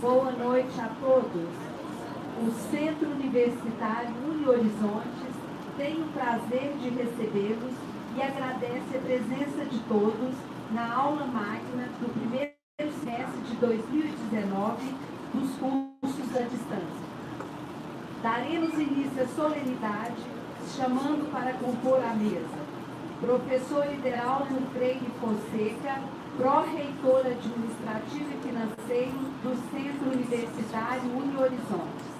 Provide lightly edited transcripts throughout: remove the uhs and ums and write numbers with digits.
Boa noite a todos. O Centro Universitário Unihorizontes tem o prazer de recebê-los e agradece a presença de todos na aula magna do primeiro semestre de 2019 dos cursos à distância. Daremos início à solenidade, chamando para compor a mesa professor Ideraldo Freire Fonseca, pró-reitor administrativo e financeiro do Centro Universitário Unihorizontes.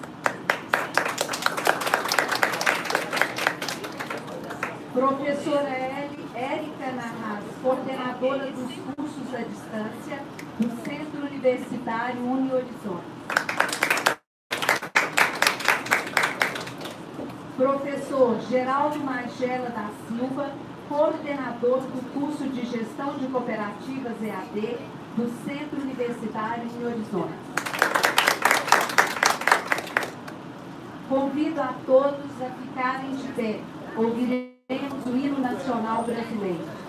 Professora Érica Narras, coordenadora dos cursos à distância do Centro Universitário Unihorizontes. Professor Geraldo Magela da Silva, coordenador do curso de Gestão de Cooperativas EAD do Centro Universitário Unihorizontes. Convido a todos a ficarem de pé. Ouviremos o hino nacional brasileiro.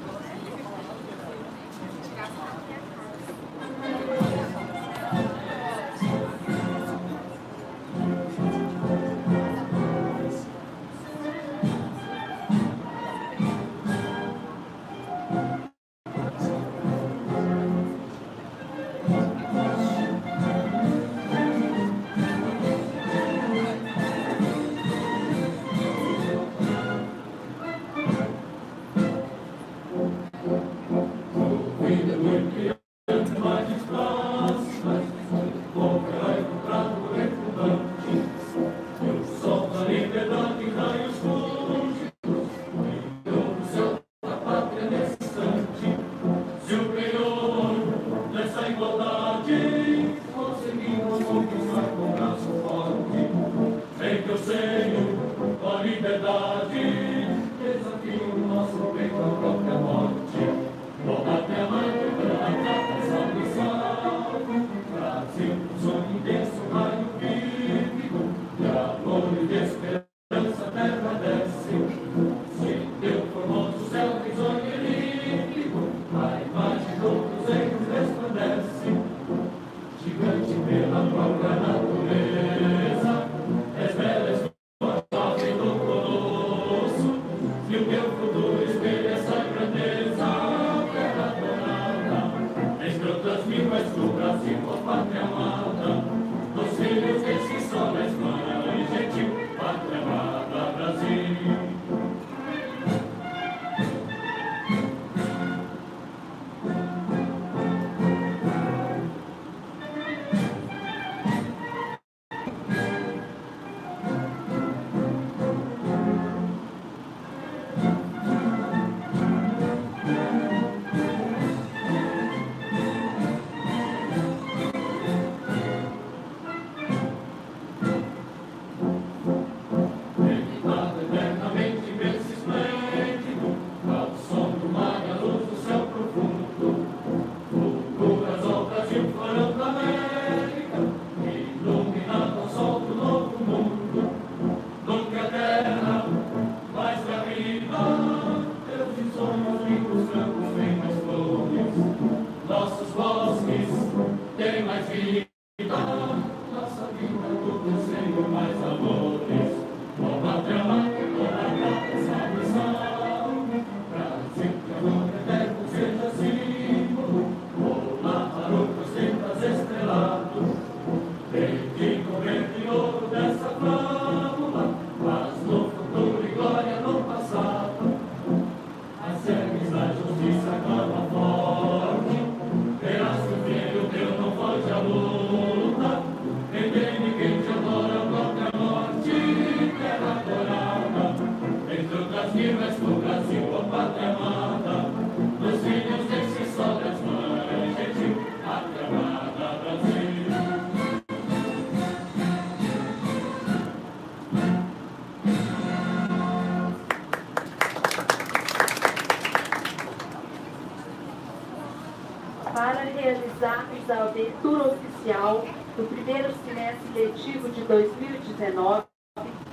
Para realizarmos a abertura oficial do primeiro semestre letivo de 2019,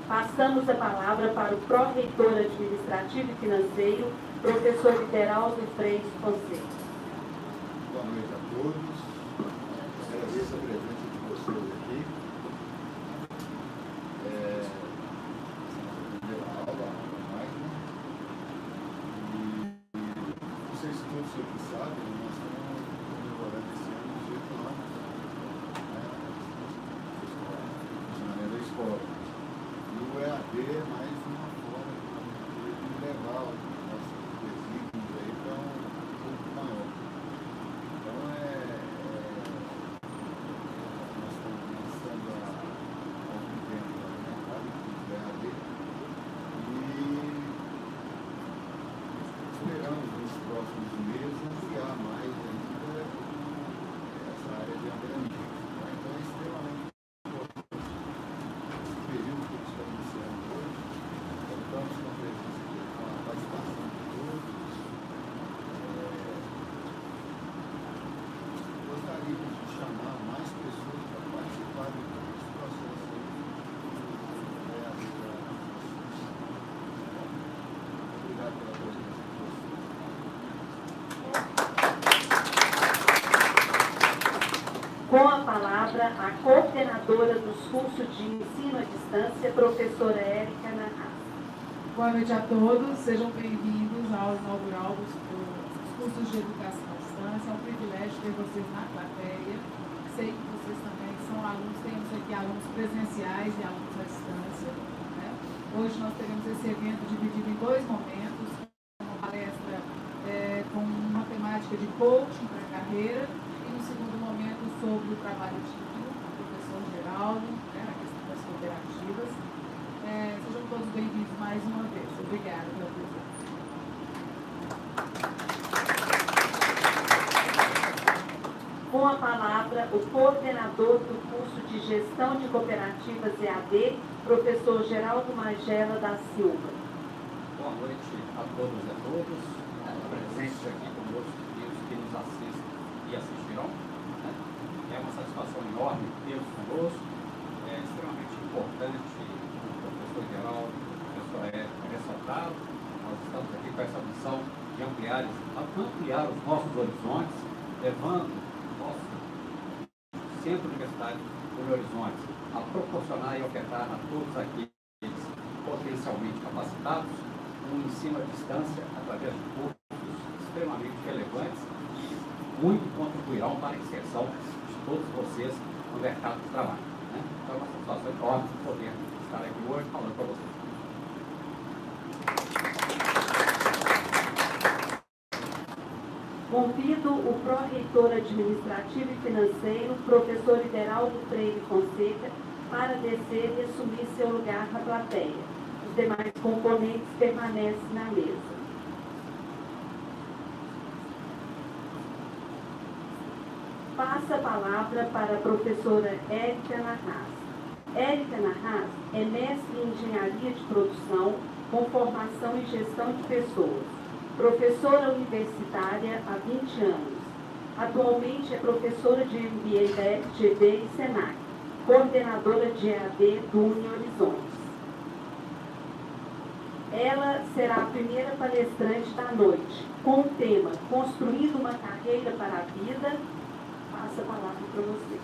passamos a palavra para o pró-reitor administrativo e financeiro, professor Ideraldo Freire Fonseca. Boa noite a todos. Agradeço a presença de Com a palavra, a coordenadora dos cursos de ensino à distância, professora Érica Narras. Boa noite a todos, sejam bem-vindos ao inaugural dos cursos de educação à distância. É um privilégio ter vocês na plateia. Sei que vocês também são alunos, temos aqui alunos presenciais e alunos à distância, né? Hoje nós teremos esse evento dividido em dois momentos, uma palestra com uma temática de coaching para a carreira e no segundo momento sobre o trabalho de grupo, com o professor Geraldo, né, a questão das cooperativas. Sejam todos bem-vindos mais uma vez. Obrigada pela presença. Com a palavra, o coordenador do curso de Gestão de Cooperativas EAD, professor Geraldo Magela da Silva. Boa noite a todos e a todas, presentes aqui conosco e os que nos assistem e assistirão. É uma satisfação enorme tê-los conosco, é extremamente importante o professor Geraldo, o professor Érica ressaltaram. Nós estamos aqui com essa missão de ampliar os nossos horizontes, levando o nosso centro universitário do Horizonte a proporcionar e ofertar a todos aqueles potencialmente capacitados um ensino à distância através de cursos extremamente relevantes e muito contribuirão para a inserção de todos vocês no mercado de trabalho. Né? Então é uma satisfação enorme poder estar aqui hoje falando para vocês. Convido o pró-reitor administrativo e financeiro, professor Ideraldo Freire Fonseca, para descer e assumir seu lugar na plateia. Os demais componentes permanecem na mesa. Passa a palavra para a professora Érica Narras. Érica Narras é mestre em engenharia de produção, com formação em gestão de pessoas. Professora universitária há 20 anos. Atualmente é professora de MBA da FGV e SENAC, coordenadora de EAD do Uni Horizontes. Ela será a primeira palestrante da noite, com o tema Construindo uma Carreira para a Vida. Passa a palavra para você.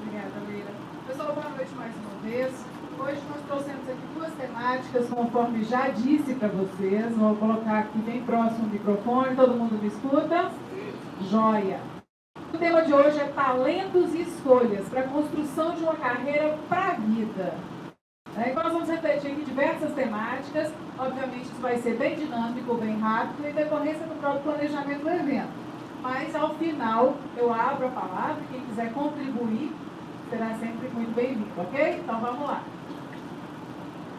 Obrigada, Leila. Pessoal, boa noite mais uma vez. Hoje nós trouxemos aqui duas temáticas, conforme já disse para vocês. Vou colocar aqui bem próximo o microfone. Todo mundo me escuta? Joia! O tema de hoje é talentos e escolhas para a construção de uma carreira para a vida. Então nós vamos refletir aqui diversas temáticas. Obviamente isso vai ser bem dinâmico, bem rápido, em decorrência do próprio planejamento do evento. Mas ao final eu abro a palavra, quem quiser contribuir será sempre muito bem-vindo, ok? Então vamos lá.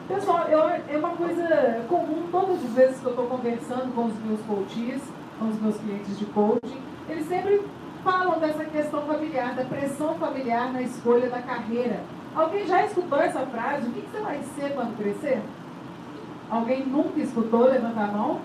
Pessoal, é uma coisa comum, todas as vezes que eu estou conversando com os meus coaches, com os meus clientes de coaching, eles sempre falam dessa questão familiar, da pressão familiar na escolha da carreira. Alguém já escutou essa frase? O que você vai ser quando crescer? Alguém nunca escutou? Levanta a mão.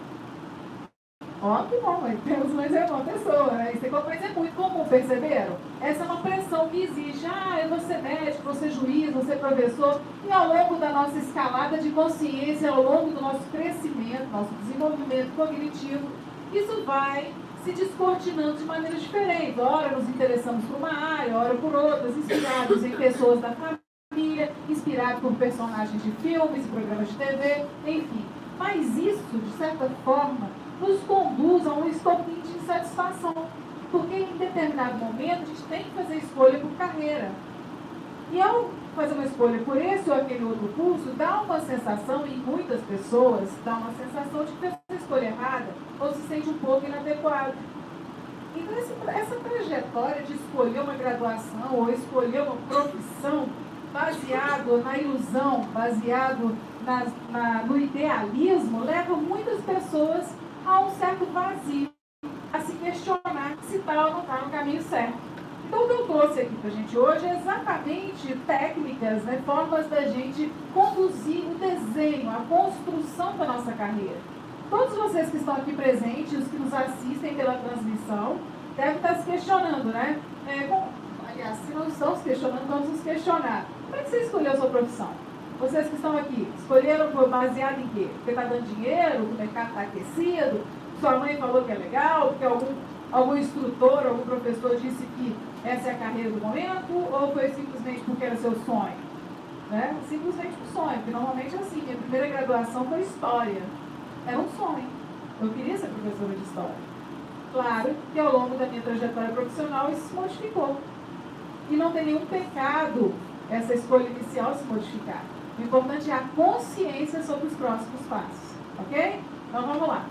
Ó, que bom, temos mais uma pessoa, né? Isso é muito comum, perceberam? Essa é uma pressão que existe. Eu vou ser médico, vou ser juiz, vou ser professor. E ao longo da nossa escalada de consciência, ao longo do nosso crescimento, nosso desenvolvimento cognitivo, isso vai se descortinando de maneiras diferentes. Ora nos interessamos por uma área, ora por outras, inspirados em pessoas da família, inspirados por personagens de filmes e programas de TV, enfim. Mas isso, de certa forma, nos conduz a um estopim de insatisfação. Porque em determinado momento a gente tem que fazer escolha por carreira. E ao fazer uma escolha por esse ou aquele outro curso, dá uma sensação, em muitas pessoas, dá uma sensação de que fez a escolha errada ou se sente um pouco inadequado. Então essa trajetória de escolher uma graduação ou escolher uma profissão baseado na ilusão, baseado no idealismo, leva muitas pessoas a um certo vazio, a se questionar se está ou não está no caminho certo. Então, o que eu trouxe aqui para a gente hoje é exatamente técnicas, formas da gente conduzir o desenho, a construção da nossa carreira. Todos vocês que estão aqui presentes, os que nos assistem pela transmissão, devem estar se questionando, né? Aliás, se não estão se questionando, vamos nos questionar. Como é que você escolheu a sua profissão? Vocês que estão aqui, escolheram baseado em quê? Porque está dando dinheiro, o mercado está aquecido, sua mãe falou que é legal, porque algum instrutor, algum professor disse que Essa é a carreira do momento ou foi simplesmente porque era seu sonho? Né? Simplesmente um sonho, porque normalmente é assim, minha primeira graduação foi História. Era um sonho. Eu queria ser professora de História. Claro que ao longo da minha trajetória profissional isso se modificou. E não tem nenhum pecado essa escolha inicial se modificar. O importante é a consciência sobre os próximos passos. Ok? Então vamos lá.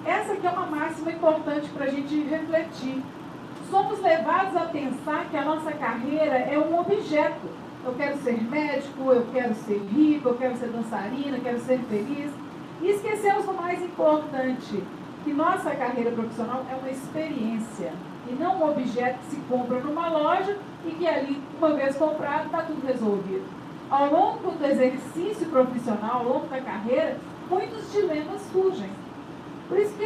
Essa aqui é uma máxima importante para a gente refletir. Somos levados a pensar que a nossa carreira é um objeto. Eu quero ser médico, eu quero ser rico, eu quero ser dançarina, eu quero ser feliz. E esquecemos o mais importante, que nossa carreira profissional é uma experiência e não um objeto que se compra numa loja e que ali, uma vez comprado, está tudo resolvido. Ao longo do exercício profissional, ao longo da carreira, muitos dilemas surgem. Por isso que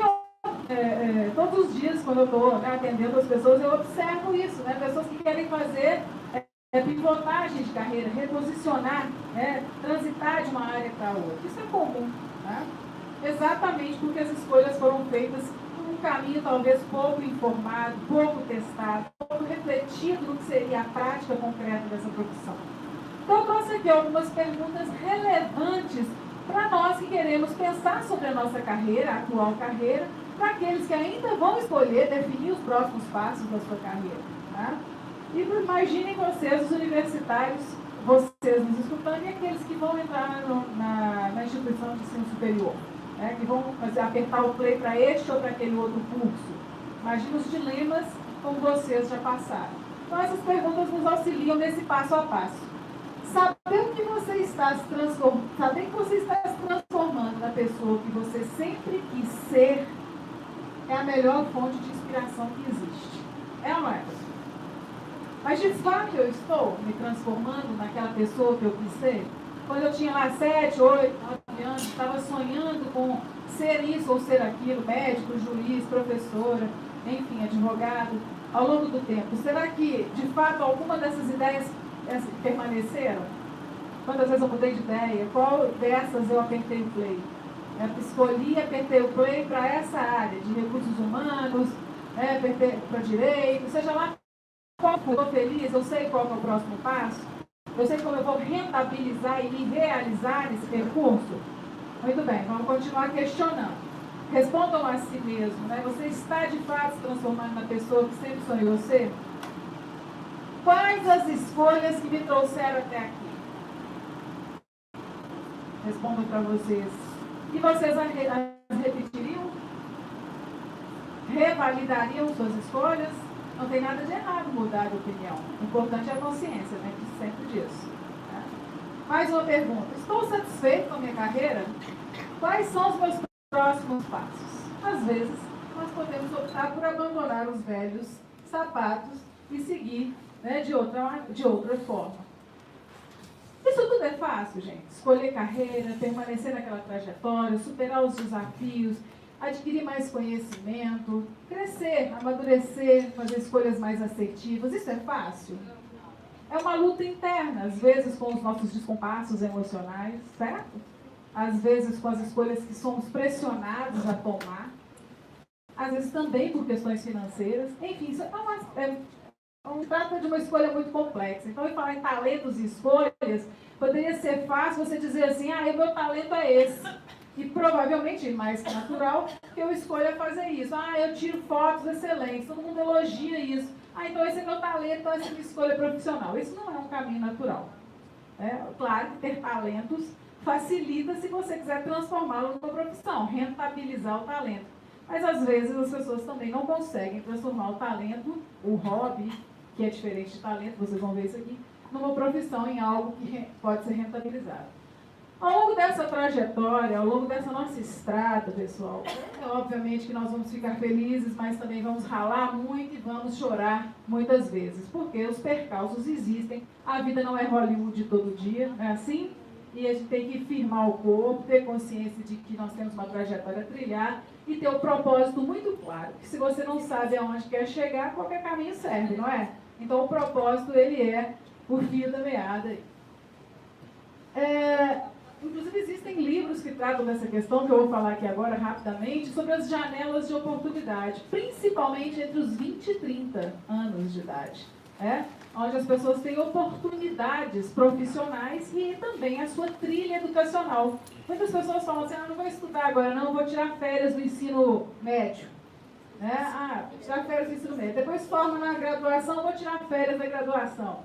todos os dias, quando eu estou atendendo as pessoas, eu observo isso, né? Pessoas que querem fazer pivotagem de carreira, reposicionar, transitar de uma área para outra. Isso é comum, né? Exatamente porque as escolhas foram feitas por um caminho talvez pouco informado, pouco testado, pouco refletido no que seria a prática concreta dessa profissão. Então eu trouxe aqui algumas perguntas relevantes para nós que queremos pensar sobre a nossa carreira, a atual carreira, para aqueles que ainda vão escolher, definir os próximos passos da sua carreira. Tá? E imaginem vocês, os universitários, vocês nos escutando, e aqueles que vão entrar na instituição de ensino superior, que vão apertar o play para este ou para aquele outro curso. Imagina os dilemas como vocês já passaram. Então essas perguntas nos auxiliam nesse passo a passo. Saber que você está se transformando na pessoa que você sempre quis ser é a melhor fonte de inspiração que existe. É ou não é? Mas de fato eu estou me transformando naquela pessoa que eu quis ser? Quando eu tinha lá 7, 8, 9 anos, estava sonhando com ser isso ou ser aquilo, médico, juiz, professora, enfim, advogado, ao longo do tempo. Será que, de fato, alguma dessas ideias permaneceram? Quantas vezes eu mudei de ideia? Qual dessas eu apertei o play? Escolhi, apertei o play para essa área de recursos humanos, apertei para direito, seja lá qual for, eu estou feliz, eu sei qual é o próximo passo, eu sei como eu vou rentabilizar e me realizar nesse percurso. Muito bem, vamos continuar questionando. Respondam a si mesmo, Você está de fato se transformando na pessoa que sempre sonhou ser? Quais as escolhas que me trouxeram até aqui? Respondam para vocês. E vocês as repetiriam? Revalidariam suas escolhas? Não tem nada de errado mudar de opinião. O importante é a consciência, sempre disso. Mais uma pergunta. Estou satisfeito com a minha carreira? Quais são os meus próximos passos? Às vezes, nós podemos optar por abandonar os velhos sapatos e seguir de outra forma. Isso tudo é fácil, gente. Escolher carreira, permanecer naquela trajetória, superar os desafios, adquirir mais conhecimento, crescer, amadurecer, fazer escolhas mais assertivas. Isso é fácil? É uma luta interna, às vezes com os nossos descompassos emocionais, certo? Às vezes com as escolhas que somos pressionados a tomar. Às vezes também por questões financeiras. Enfim, isso trata de uma escolha muito complexa. Então, falar em talentos e escolhas, poderia ser fácil você dizer assim, o meu talento é esse. E provavelmente, mais que natural, que eu escolha fazer isso. Eu tiro fotos excelentes, todo mundo elogia isso. Então esse é meu talento, então essa é a minha escolha profissional. Isso não é um caminho natural. Claro que ter talentos facilita se você quiser transformá-lo numa profissão, rentabilizar o talento. Mas às vezes as pessoas também não conseguem transformar o talento, o hobby, que é diferente de talento, vocês vão ver isso aqui, numa profissão, em algo que pode ser rentabilizado. Ao longo dessa trajetória, ao longo dessa nossa estrada, pessoal, obviamente que nós vamos ficar felizes, mas também vamos ralar muito e vamos chorar muitas vezes, porque os percalços existem, a vida não é Hollywood de todo dia, não é assim? E a gente tem que firmar o corpo, ter consciência de que nós temos uma trajetória a trilhar e ter um propósito muito claro, que se você não sabe aonde quer chegar, qualquer caminho serve, não é? Então o propósito, ele é o fio da meada. Inclusive, existem livros que tratam dessa questão, que eu vou falar aqui agora rapidamente, sobre as janelas de oportunidade, principalmente entre os 20 e 30 anos de idade, onde as pessoas têm oportunidades profissionais e também a sua trilha educacional. Muitas pessoas falam assim, não vou estudar agora, não, vou tirar férias do ensino médio. Tirar férias do ensino médio. Depois forma na graduação, vou tirar férias da graduação.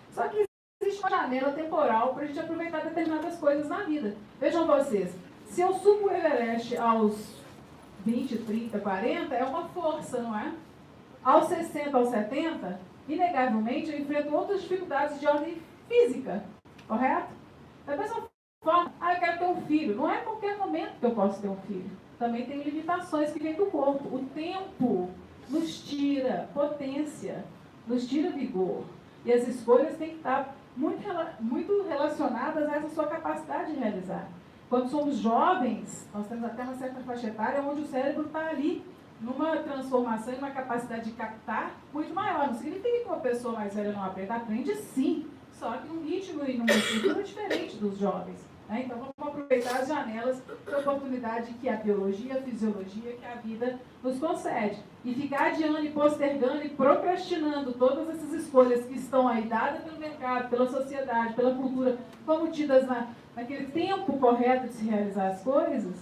Só que existe uma janela temporal para a gente aproveitar determinadas coisas na vida. Vejam vocês, se eu subo o Everest aos 20, 30, 40, é uma força, não é? Aos 60, aos 70, inegavelmente eu enfrento outras dificuldades de ordem física, correto? Da mesma forma, eu quero ter um filho. Não é a qualquer momento que eu posso ter um filho. Também tem limitações que vêm do corpo. O tempo nos tira potência, nos tira vigor. E as escolhas têm que estar muito relacionadas a essa sua capacidade de realizar. Quando somos jovens, nós temos até uma certa faixa etária onde o cérebro está ali numa transformação e uma capacidade de captar muito maior. Não significa que uma pessoa mais velha não aprenda, aprende sim, só que num ritmo e numa estrutura diferente dos jovens. Então vamos aproveitar as janelas de oportunidade que a biologia, a fisiologia, que a vida nos concede. E ficar adiando e postergando e procrastinando todas essas escolhas que estão aí dadas pelo mercado, pela sociedade, pela cultura, como tidas naquele tempo correto de se realizar as coisas,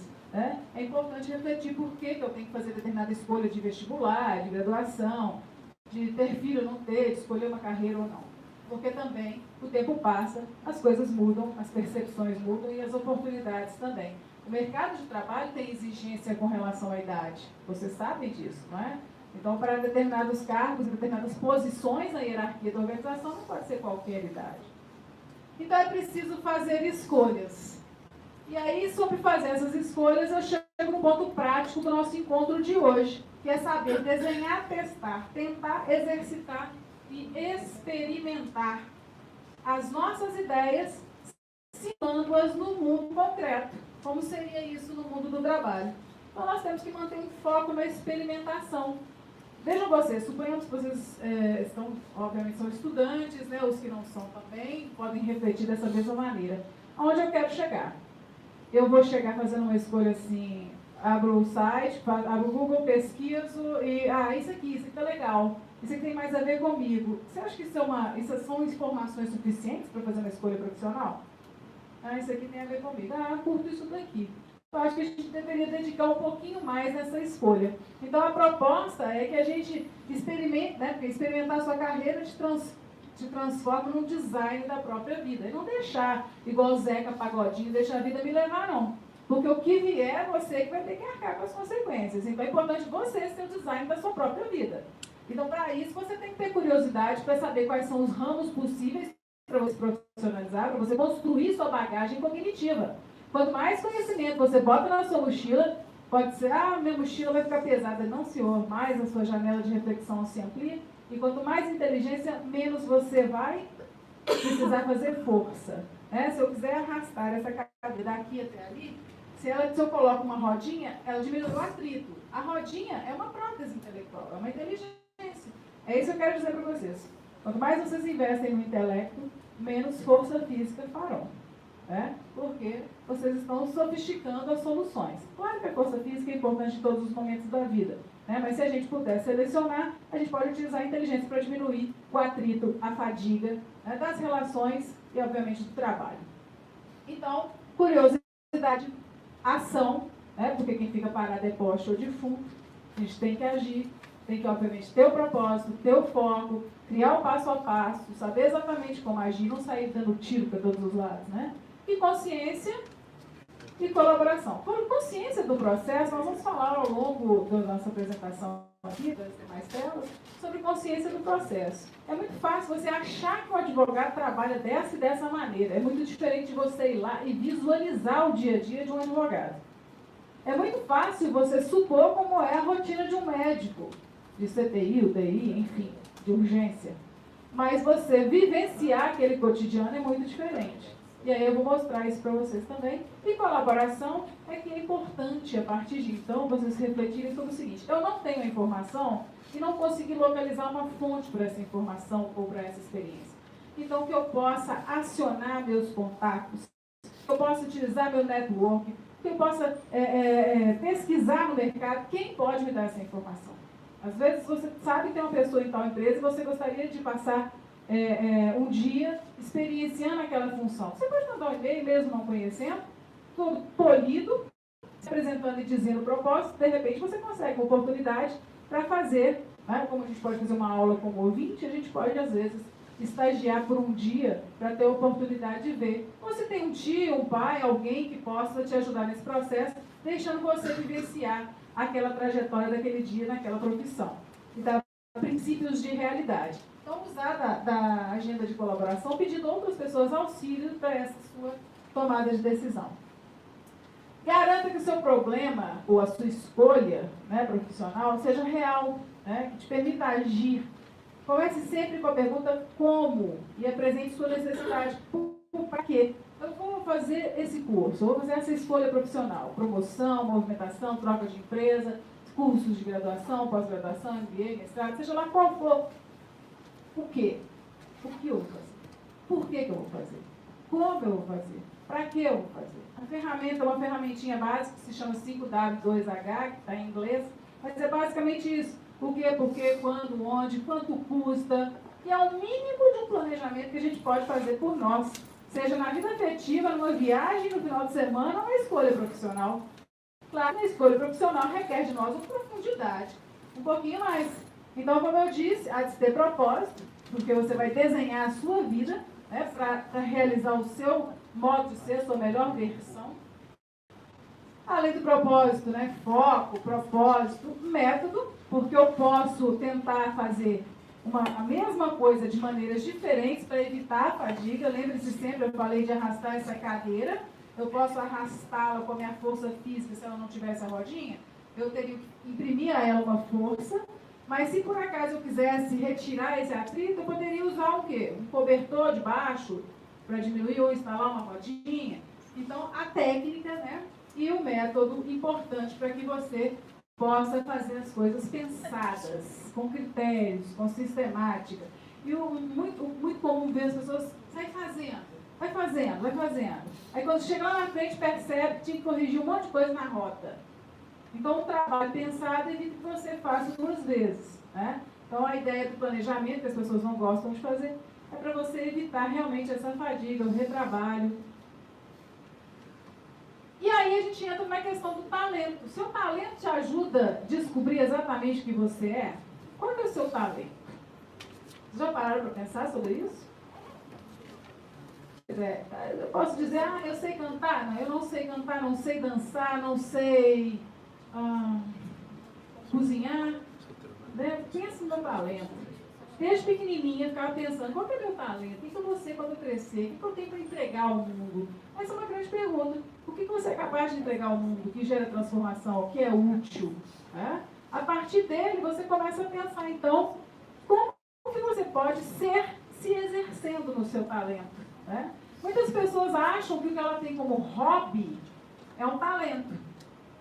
é importante refletir por que eu tenho que fazer determinada escolha de vestibular, de graduação, de ter filho ou não ter, de escolher uma carreira ou não. Porque também o tempo passa, as coisas mudam, as percepções mudam e as oportunidades também. O mercado de trabalho tem exigência com relação à idade. Vocês sabem disso, não é? Então, para determinados cargos, determinadas posições na hierarquia da organização, não pode ser qualquer idade. Então, é preciso fazer escolhas. E aí, sobre fazer essas escolhas, eu chego no ponto prático do nosso encontro de hoje, que é saber desenhar, testar, tentar, exercitar e experimentar as nossas ideias, simulando-as no mundo concreto. Como seria isso no mundo do trabalho? Então, nós temos que manter um foco na experimentação. Vejam vocês, suponhamos que vocês obviamente são estudantes, os que não são também, podem refletir dessa mesma maneira. Aonde eu quero chegar? Eu vou chegar fazendo uma escolha assim, abro o site, abro o Google, pesquiso e, isso aqui tá legal. Isso aqui tem mais a ver comigo. Você acha que isso são informações suficientes para fazer uma escolha profissional? Isso aqui tem a ver comigo. Curto isso daqui. Eu acho que a gente deveria dedicar um pouquinho mais nessa escolha. Então, a proposta é que a gente experimente, porque experimentar a sua carreira te transforma num design da própria vida. E não deixar, igual o Zeca Pagodinho, deixar a vida me levar, não. Porque o que vier, você que vai ter que arcar com as consequências. Então, é importante você ser o design da sua própria vida. Então, para isso, você tem que ter curiosidade para saber quais são os ramos possíveis para você profissionalizar, para você construir sua bagagem cognitiva. Quanto mais conhecimento você bota na sua mochila, pode ser, minha mochila vai ficar pesada. Não, senhor, mais a sua janela de reflexão se amplia. E quanto mais inteligência, menos você vai precisar fazer força. Se eu quiser arrastar essa cadeira daqui até ali, se eu coloco uma rodinha, ela diminui o atrito. A rodinha é uma prótese intelectual, é uma inteligência. É isso que eu quero dizer para vocês. Quanto mais vocês investem no intelecto, menos força física farão. Porque vocês estão sofisticando as soluções. Claro que a força física é importante em todos os momentos da vida. Mas se a gente puder selecionar, a gente pode utilizar a inteligência para diminuir o atrito, a fadiga das relações e, obviamente, do trabalho. Então, curiosidade, ação, porque quem fica parado é poste ou defunto. A gente tem que agir. Tem que, obviamente, ter o propósito, ter o foco, criar o passo a passo, saber exatamente como agir, não sair dando tiro para todos os lados, E consciência e colaboração. Por consciência do processo, nós vamos falar ao longo da nossa apresentação aqui, das demais telas, sobre consciência do processo. É muito fácil você achar que o advogado trabalha dessa e dessa maneira. É muito diferente de você ir lá e visualizar o dia a dia de um advogado. É muito fácil você supor como é a rotina de um médico, de CTI, UTI, enfim, de urgência. Mas você vivenciar aquele cotidiano é muito diferente. E aí eu vou mostrar isso para vocês também. E colaboração é que é importante, a partir de então, vocês refletirem sobre o seguinte: eu não tenho a informação e não consegui localizar uma fonte para essa informação ou para essa experiência. Então, que eu possa acionar meus contatos, eu possa utilizar meu network, que eu possa pesquisar no mercado. Quem pode me dar essa informação? Às vezes você sabe que tem uma pessoa em tal empresa e você gostaria de passar um dia experienciando aquela função. Você pode mandar um e-mail mesmo não conhecendo, todo polido, se apresentando e dizendo o propósito, de repente você consegue uma oportunidade para fazer, né? Como a gente pode fazer uma aula como ouvinte, a gente pode às vezes estagiar por um dia para ter a oportunidade de ver. Ou se tem um tio, um pai, alguém que possa te ajudar nesse processo, deixando você vivenciar aquela trajetória daquele dia naquela profissão. E dar princípios de realidade. Então, usar da agenda de colaboração, pedindo a outras pessoas auxílio para essa sua tomada de decisão. Garanta que o seu problema ou a sua escolha, né, profissional seja real, né, que te permita agir. Comece sempre com a pergunta como e apresente sua necessidade. Para quê? Eu vou fazer esse curso, eu vou fazer essa escolha profissional, promoção, movimentação, troca de empresa, cursos de graduação, pós-graduação, MBA, mestrado, seja lá qual for. O quê? O que eu vou fazer? Por que eu vou fazer? Como eu vou fazer? Para que eu vou fazer? A ferramenta é uma ferramentinha básica que se chama 5W2H, que está em inglês, mas é basicamente isso. O quê, por quê, quando, onde, quanto custa. E é o mínimo de um planejamento que a gente pode fazer por nós. Seja na vida afetiva, numa viagem no final de semana, ou uma escolha profissional. Claro, a escolha profissional requer de nós uma profundidade, um pouquinho mais. Então, como eu disse, há de ter propósito, porque você vai desenhar a sua vida, né, para realizar o seu modo de ser, a sua melhor versão. Além do propósito, né, foco, propósito, método, porque eu posso tentar fazer a mesma coisa de maneiras diferentes para evitar a fadiga. Lembre-se sempre, eu falei de arrastar essa cadeira. Eu posso arrastá-la com a minha força física se ela não tivesse a rodinha. Eu teria que imprimir a ela uma força. Mas se por acaso eu quisesse retirar esse atrito, eu poderia usar o quê? Um cobertor de baixo para diminuir ou instalar uma rodinha. Então, a técnica, né, e o método importante para que você possa fazer as coisas pensadas, com critérios, com sistemática. E muito comum ver as pessoas saem fazendo. Vai fazendo. Aí quando chega lá na frente, percebe que tinha que corrigir um monte de coisa na rota. Então, o trabalho pensado evita que você faça 2 vezes. Né? Então, a ideia do planejamento, que as pessoas não gostam de fazer, é para você evitar realmente essa fadiga, o retrabalho. E aí a gente entra na questão do talento. O seu talento te ajuda a descobrir exatamente o que você é? Qual é o seu talento? Vocês já pararam para pensar sobre isso? Eu posso dizer, eu sei cantar? Não, eu não sei cantar, não sei dançar, não sei cozinhar. Né? Pensa no meu talento. Desde pequenininha, eu ficava pensando, qual é o meu talento? O que eu vou ser quando eu crescer? O que eu tenho para entregar ao mundo? Essa é uma grande pergunta. O que você é capaz de entregar ao mundo que gera transformação, o que é útil? Né? A partir dele, você começa a pensar, então, como que você pode ser se exercendo no seu talento? Né? Muitas pessoas acham que o que ela tem como hobby é um talento.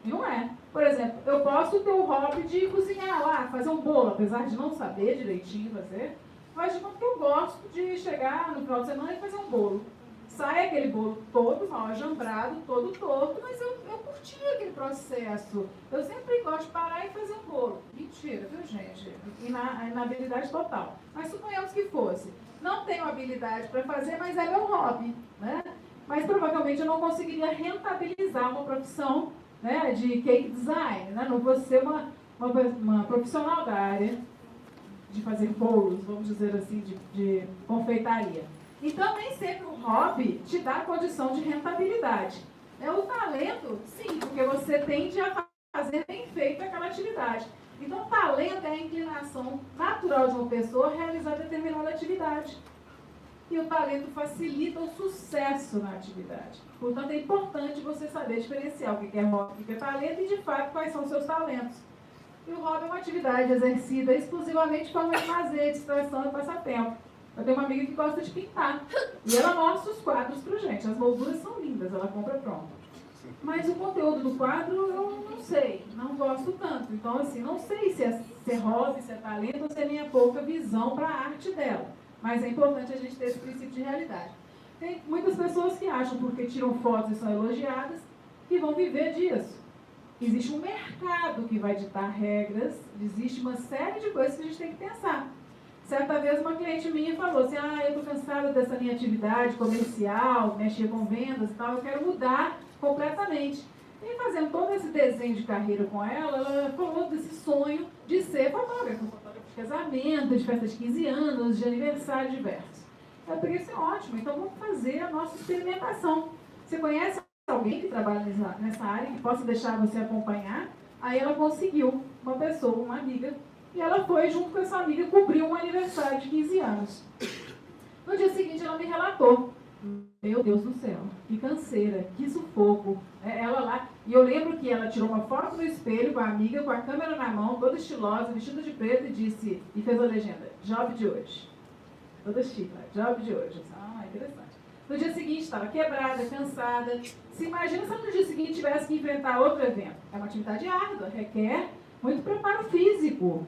E não é. Por exemplo, eu posso ter o hobby de cozinhar lá, fazer um bolo, apesar de não saber direitinho fazer, mas de quanto que eu gosto de chegar no final de semana e fazer um bolo. Sai aquele bolo todo mal ajambrado, todo torto, mas eu curti aquele processo. Eu sempre gosto de parar e fazer um bolo. Mentira, viu, gente? E na habilidade total. Mas suponhamos que fosse. Não tenho habilidade para fazer, mas é meu hobby, né? Mas provavelmente eu não conseguiria rentabilizar uma profissão, né, de cake design, né? Não vou ser uma profissional da área de fazer bolos, vamos dizer assim, de confeitaria. Então, nem sempre o hobby te dá a condição de rentabilidade. O talento, sim, porque você tende a fazer bem feito aquela atividade. Então, o talento é a inclinação natural de uma pessoa a realizar determinada atividade. E o talento facilita o sucesso na atividade. Portanto, é importante você saber diferenciar o que é hobby, o que é talento e, de fato, quais são os seus talentos. E o hobby é uma atividade exercida exclusivamente como lazer, distração e passatempo. Eu tenho uma amiga que gosta de pintar. E ela mostra os quadros pra gente. As molduras são lindas, ela compra pronto. Mas o conteúdo do quadro eu não sei, não gosto tanto. Então, assim, não sei se é hobby, se é talento ou se é minha pouca visão para a arte dela. Mas é importante a gente ter esse princípio de realidade. Tem muitas pessoas que acham, porque tiram fotos e são elogiadas, que vão viver disso. Existe um mercado que vai ditar regras, existe uma série de coisas que a gente tem que pensar. Certa vez uma cliente minha falou assim, eu estou cansada dessa minha atividade comercial, mexer com vendas e tal, eu quero mudar completamente. E fazendo todo esse desenho de carreira com ela falou desse sonho de ser fotógrafa de casamento, de festa de 15 anos, de aniversário diversos. Eu peguei assim, ótimo, então vamos fazer a nossa experimentação. Você conhece alguém que trabalha nessa área, que possa deixar você acompanhar? Aí ela conseguiu uma pessoa, uma amiga, e ela foi, junto com essa amiga, cobrir um aniversário de 15 anos. No dia seguinte, ela me relatou. Meu Deus do céu, que canseira, que sufoco. Ela lá, e eu lembro que ela tirou uma foto no espelho com a amiga, com a câmera na mão, toda estilosa, vestida de preto, e fez a legenda, job de hoje. Toda chique, job de hoje. Interessante. No dia seguinte, estava quebrada, cansada. Se imagina se ela no dia seguinte tivesse que enfrentar outro evento. É uma atividade árdua, requer muito preparo físico.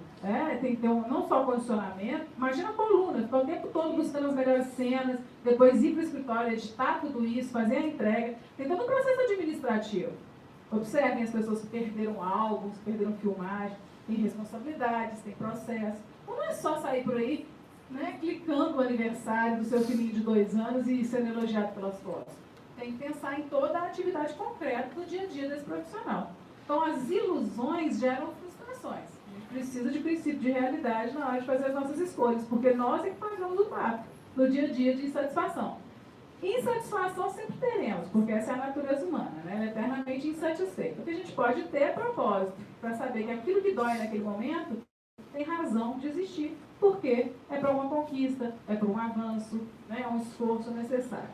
Tem que ter não só condicionamento, imagina a coluna, ficar o tempo todo buscando as melhores cenas, depois ir para o escritório, editar tudo isso, fazer a entrega. Tem todo um processo administrativo. Observem as pessoas que perderam álbuns, que perderam filmagem, tem responsabilidades, tem processo. Então não é só sair por aí, clicando o aniversário do seu filhinho de 2 anos e sendo elogiado pelas fotos. Tem que pensar em toda a atividade concreta do dia a dia desse profissional. Então, as ilusões geram frustrações. A gente precisa de princípio de realidade na hora de fazer as nossas escolhas, porque nós é que pagamos o pato no dia a dia de insatisfação. Insatisfação sempre teremos, porque essa é a natureza humana, Ela é eternamente insatisfeita. O que a gente pode ter é propósito, para saber que aquilo que dói naquele momento tem razão de existir, porque é para uma conquista, é para um avanço, é um esforço necessário.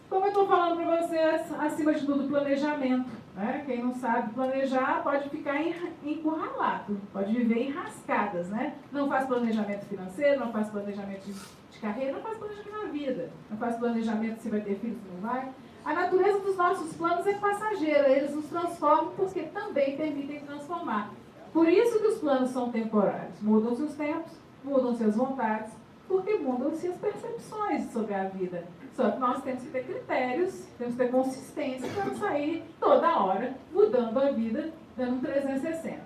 Como eu estou falando para vocês, acima de tudo, planejamento. Quem não sabe planejar pode ficar encurralado, pode viver em rascadas. Não faz planejamento financeiro, não faz planejamento de carreira, não faz planejamento na vida, não faz planejamento se vai ter filhos ou não vai. A natureza dos nossos planos é passageira, eles nos transformam porque também permitem transformar. Por isso que os planos são temporários. Mudam-se os tempos, mudam-se as vontades, porque mudam-se as percepções sobre a vida. Só que nós temos que ter critérios, temos que ter consistência para não sair toda hora mudando a vida, dando um 360.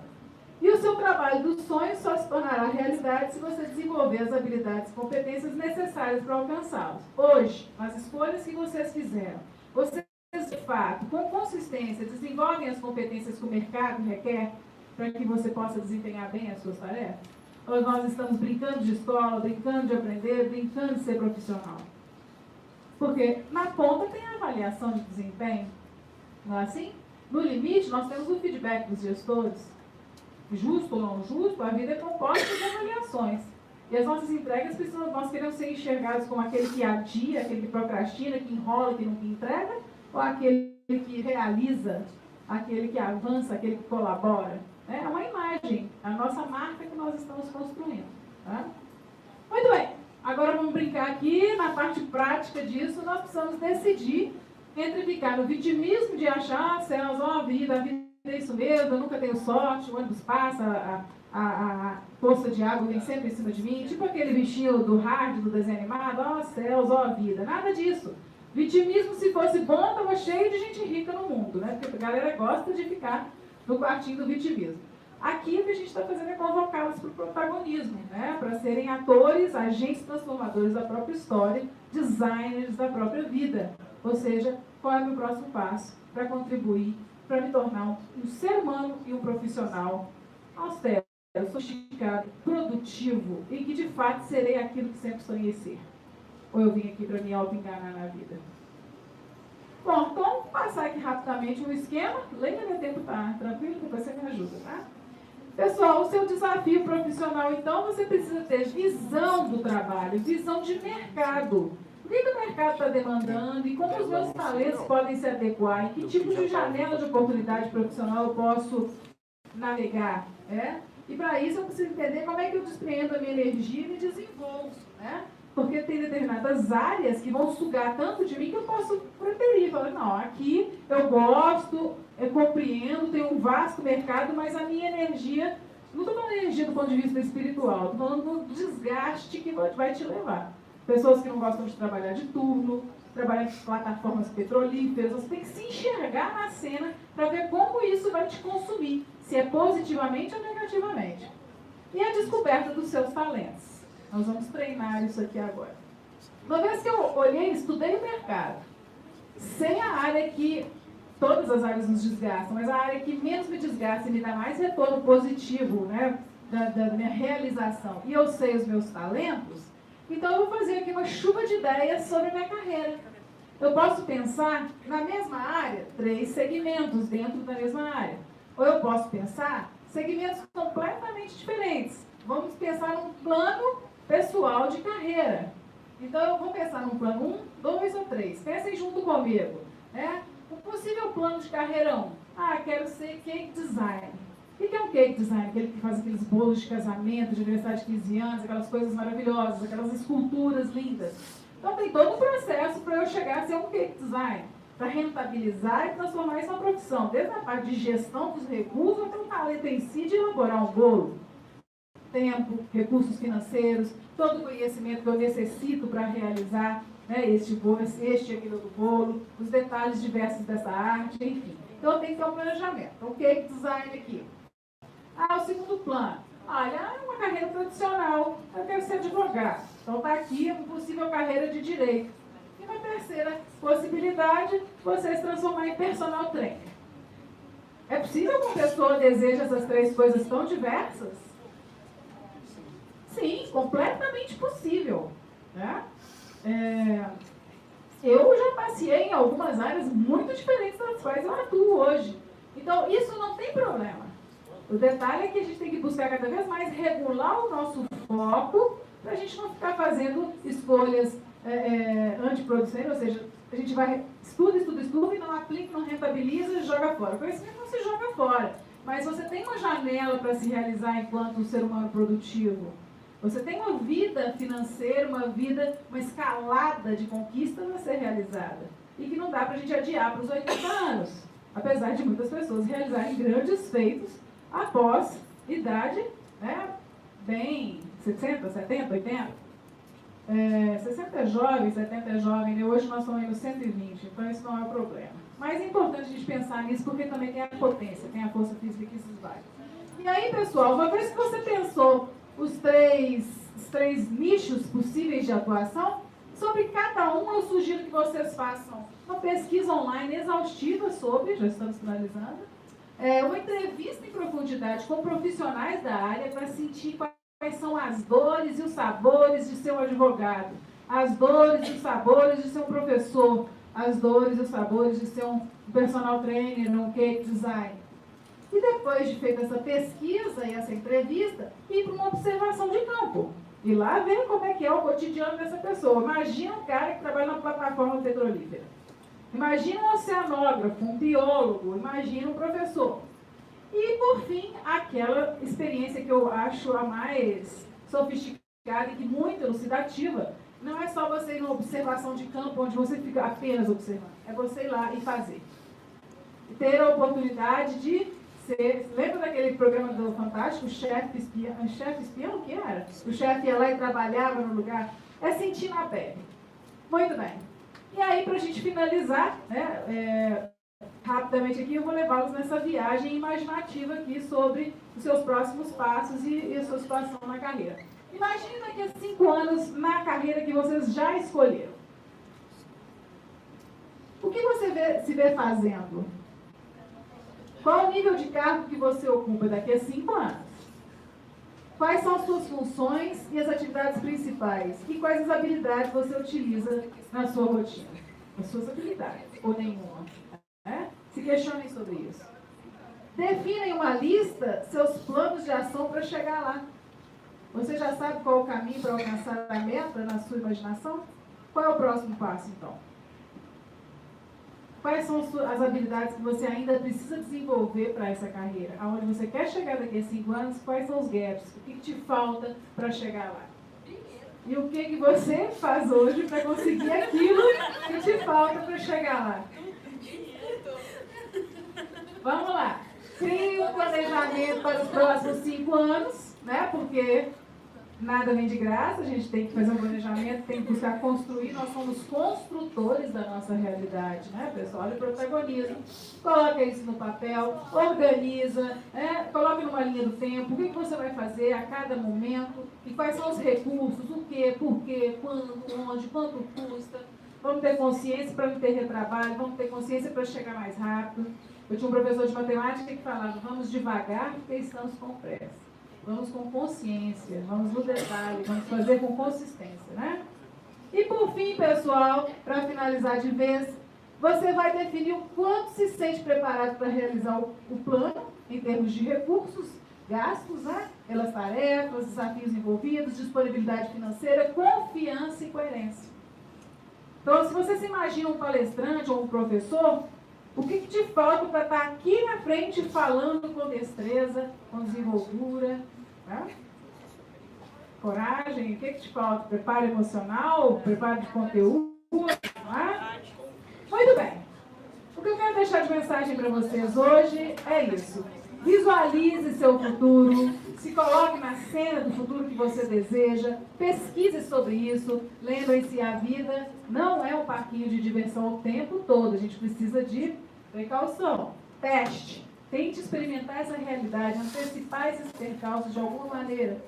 E o seu trabalho dos sonhos só se tornará realidade se você desenvolver as habilidades e competências necessárias para alcançá-los. Hoje, nas escolhas que vocês fizeram, vocês, de fato, com consistência, desenvolvem as competências que o mercado requer para que você possa desempenhar bem as suas tarefas? Ou nós estamos brincando de escola, brincando de aprender, brincando de ser profissional? Porque na ponta tem a avaliação de desempenho, não é assim? No limite, nós temos o feedback dos gestores. Justo ou não justo, a vida é composta de avaliações. E as nossas entregas nós queremos ser enxergados como aquele que adia, aquele que procrastina, que enrola, que nunca entrega, ou aquele que realiza, aquele que avança, aquele que colabora. É uma imagem, a nossa marca que nós estamos construindo. Tá? Muito bem, agora vamos brincar aqui, na parte prática disso, nós precisamos decidir entre ficar no vitimismo de achar, céus, a vida é isso mesmo, eu nunca tenho sorte, o ônibus passa, a poça de água vem sempre em cima de mim, tipo aquele bichinho do hard, do desenho animado, céus, vida, nada disso. Vitimismo, se fosse bom, estava cheio de gente rica no mundo, porque a galera gosta de ficar no quartinho do vitimismo. Aqui o que a gente está fazendo é convocá-los para o protagonismo, para serem atores, agentes transformadores da própria história, designers da própria vida. Ou seja, qual é o meu próximo passo para contribuir, para me tornar um ser humano e um profissional austero, sofisticado, produtivo e que de fato serei aquilo que sempre sonhei ser. Ou eu vim aqui para me auto-enganar na vida? Bom, então vamos passar aqui rapidamente um esquema. Leia, meu tempo tá tranquilo, depois você me ajuda, tá? Pessoal, o seu desafio profissional, então, você precisa ter visão do trabalho, visão de mercado. O que o mercado está demandando e como os meus talentos podem se adequar? Em que tipo de janela de oportunidade profissional eu posso navegar? E para isso eu preciso entender como é que eu despreendo a minha energia e me desenvolvo. Porque tem determinadas áreas que vão sugar tanto de mim que eu posso preferir. Falar, não, aqui eu gosto, eu compreendo, tem um vasto mercado, mas a minha energia, não estou falando energia do ponto de vista espiritual, estou falando do desgaste que vai te levar. pessoas que não gostam de trabalhar de turno, trabalhar em plataformas petrolíferas. Você tem que se enxergar na cena para ver como isso vai te consumir, se é positivamente ou negativamente. E a descoberta dos seus talentos. Nós vamos treinar isso aqui agora. Uma vez que eu olhei, estudei o mercado, sem a área que todas as áreas nos desgastam, mas a área que menos me desgasta e me dá mais retorno positivo, né, da minha realização, e eu sei os meus talentos, então eu vou fazer aqui uma chuva de ideias sobre a minha carreira. Eu posso pensar na mesma área, 3 segmentos dentro da mesma área. Ou eu posso pensar segmentos completamente diferentes. Vamos pensar num plano pessoal de carreira. Então eu vou pensar num plano 1, 2 ou 3. Pensem junto comigo, né? O possível plano de carreira 1. Quero ser cake designer. O que é um cake designer? Aquele que faz aqueles bolos de casamento, de aniversário de 15 anos, aquelas coisas maravilhosas, aquelas esculturas lindas. Então tem todo um processo para eu chegar a ser um cake designer, para rentabilizar e transformar isso em uma profissão, desde a parte de gestão dos recursos até o talento em si de elaborar um bolo. Tempo, recursos financeiros, todo o conhecimento que eu necessito para realizar, né, este e aquilo do bolo, os detalhes diversos dessa arte, enfim. Então eu tenho que ter um planejamento. O cake design aqui. O segundo plano. Olha, é uma carreira tradicional, eu quero ser advogado. Então está aqui uma possível carreira de direito. E uma terceira possibilidade, você se transformar em personal trainer. É possível que uma pessoa deseje essas 3 coisas tão diversas? Sim, completamente possível. Né? Eu já passei em algumas áreas muito diferentes das quais eu atuo hoje. Então, isso não tem problema. O detalhe é que a gente tem que buscar cada vez mais regular o nosso foco para a gente não ficar fazendo escolhas antiproducentes, ou seja, a gente vai estuda e não aplica, não rentabiliza e joga fora. O conhecimento não se joga fora, mas você tem uma janela para se realizar enquanto um ser humano produtivo. Você tem uma vida financeira, uma escalada de conquistas a ser realizada. E que não dá para a gente adiar para os 80 anos. Apesar de muitas pessoas realizarem grandes feitos após idade, né, bem 60, 70, 80. 60 é jovem, 70 é jovem, né? Hoje nós estamos nos 120, então isso não é o problema. Mas é importante a gente pensar nisso porque também tem a potência, tem a força física que isso vai. E aí, pessoal, uma vez que você pensou os três nichos possíveis de atuação, sobre cada um eu sugiro que vocês façam uma pesquisa online exaustiva sobre, já estamos finalizando, uma entrevista em profundidade com profissionais da área para sentir quais são as dores e os sabores de ser um advogado, as dores e os sabores de ser um professor, as dores e os sabores de ser um personal trainer, um cake designer. E depois de feita essa pesquisa e essa entrevista, ir para uma observação de campo. E lá ver como é que é o cotidiano dessa pessoa. Imagina um cara que trabalha na plataforma petrolífera. Imagina um oceanógrafo, um biólogo, imagina um professor. E, por fim, aquela experiência que eu acho a mais sofisticada e que muito elucidativa, não é só você ir numa observação de campo onde você fica apenas observando, é você ir lá e fazer. E ter a oportunidade de ser... Lembra daquele programa do Fantástico, o chefe espião, o que era? O chefe ia lá e trabalhava no lugar. É sentir na pele. Muito bem. E aí, para a gente finalizar, né, rapidamente aqui, eu vou levá-los nessa viagem imaginativa aqui sobre os seus próximos passos e a sua situação na carreira. Imagine daqui a 5 anos na carreira que vocês já escolheram. O que você se vê fazendo? Qual o nível de cargo que você ocupa daqui a 5 anos? Quais são as suas funções e as atividades principais? E quais as habilidades você utiliza na sua rotina? As suas habilidades, ou nenhuma. Né? Se questionem sobre isso. Definem uma lista, seus planos de ação para chegar lá. Você já sabe qual é o caminho para alcançar a meta na sua imaginação? Qual é o próximo passo, então? Quais são as habilidades que você ainda precisa desenvolver para essa carreira? Aonde você quer chegar daqui a 5 anos, quais são os gaps? O que te falta para chegar lá? E o que você faz hoje para conseguir aquilo que te falta para chegar lá? Vamos lá. Crie um planejamento para os próximos 5 anos, né? Porque Nada vem de graça, a gente tem que fazer um planejamento, tem que buscar construir, nós somos construtores da nossa realidade, né, pessoal? Olha o protagonismo, coloca isso no papel, organiza, né? Coloque numa linha do tempo, o que você vai fazer a cada momento, e quais são os recursos, o que, por quê, quando, onde, quanto custa. Vamos ter consciência para não ter retrabalho, vamos ter consciência para chegar mais rápido. Eu tinha um professor de matemática que falava, vamos devagar porque estamos com pressa. Vamos com consciência, vamos no detalhe, vamos fazer com consistência, né? E por fim, pessoal, para finalizar de vez, você vai definir o quanto se sente preparado para realizar o plano, em termos de recursos, gastos, né? Pelas tarefas, desafios envolvidos, disponibilidade financeira, confiança e coerência. Então, se você se imagina um palestrante ou um professor, o que te falta para estar aqui na frente falando com destreza, com desenvoltura, né? Coragem? O que te falta? Preparo emocional? Preparo de conteúdo? Né? Muito bem. O que eu quero deixar de mensagem para vocês hoje é isso. Visualize seu futuro, se coloque na cena do futuro que você deseja, pesquise sobre isso. Lembre-se, a vida não é um parquinho de diversão o tempo todo. A gente precisa de precaução, teste. Tente experimentar essa realidade, antecipar esses percalços de alguma maneira.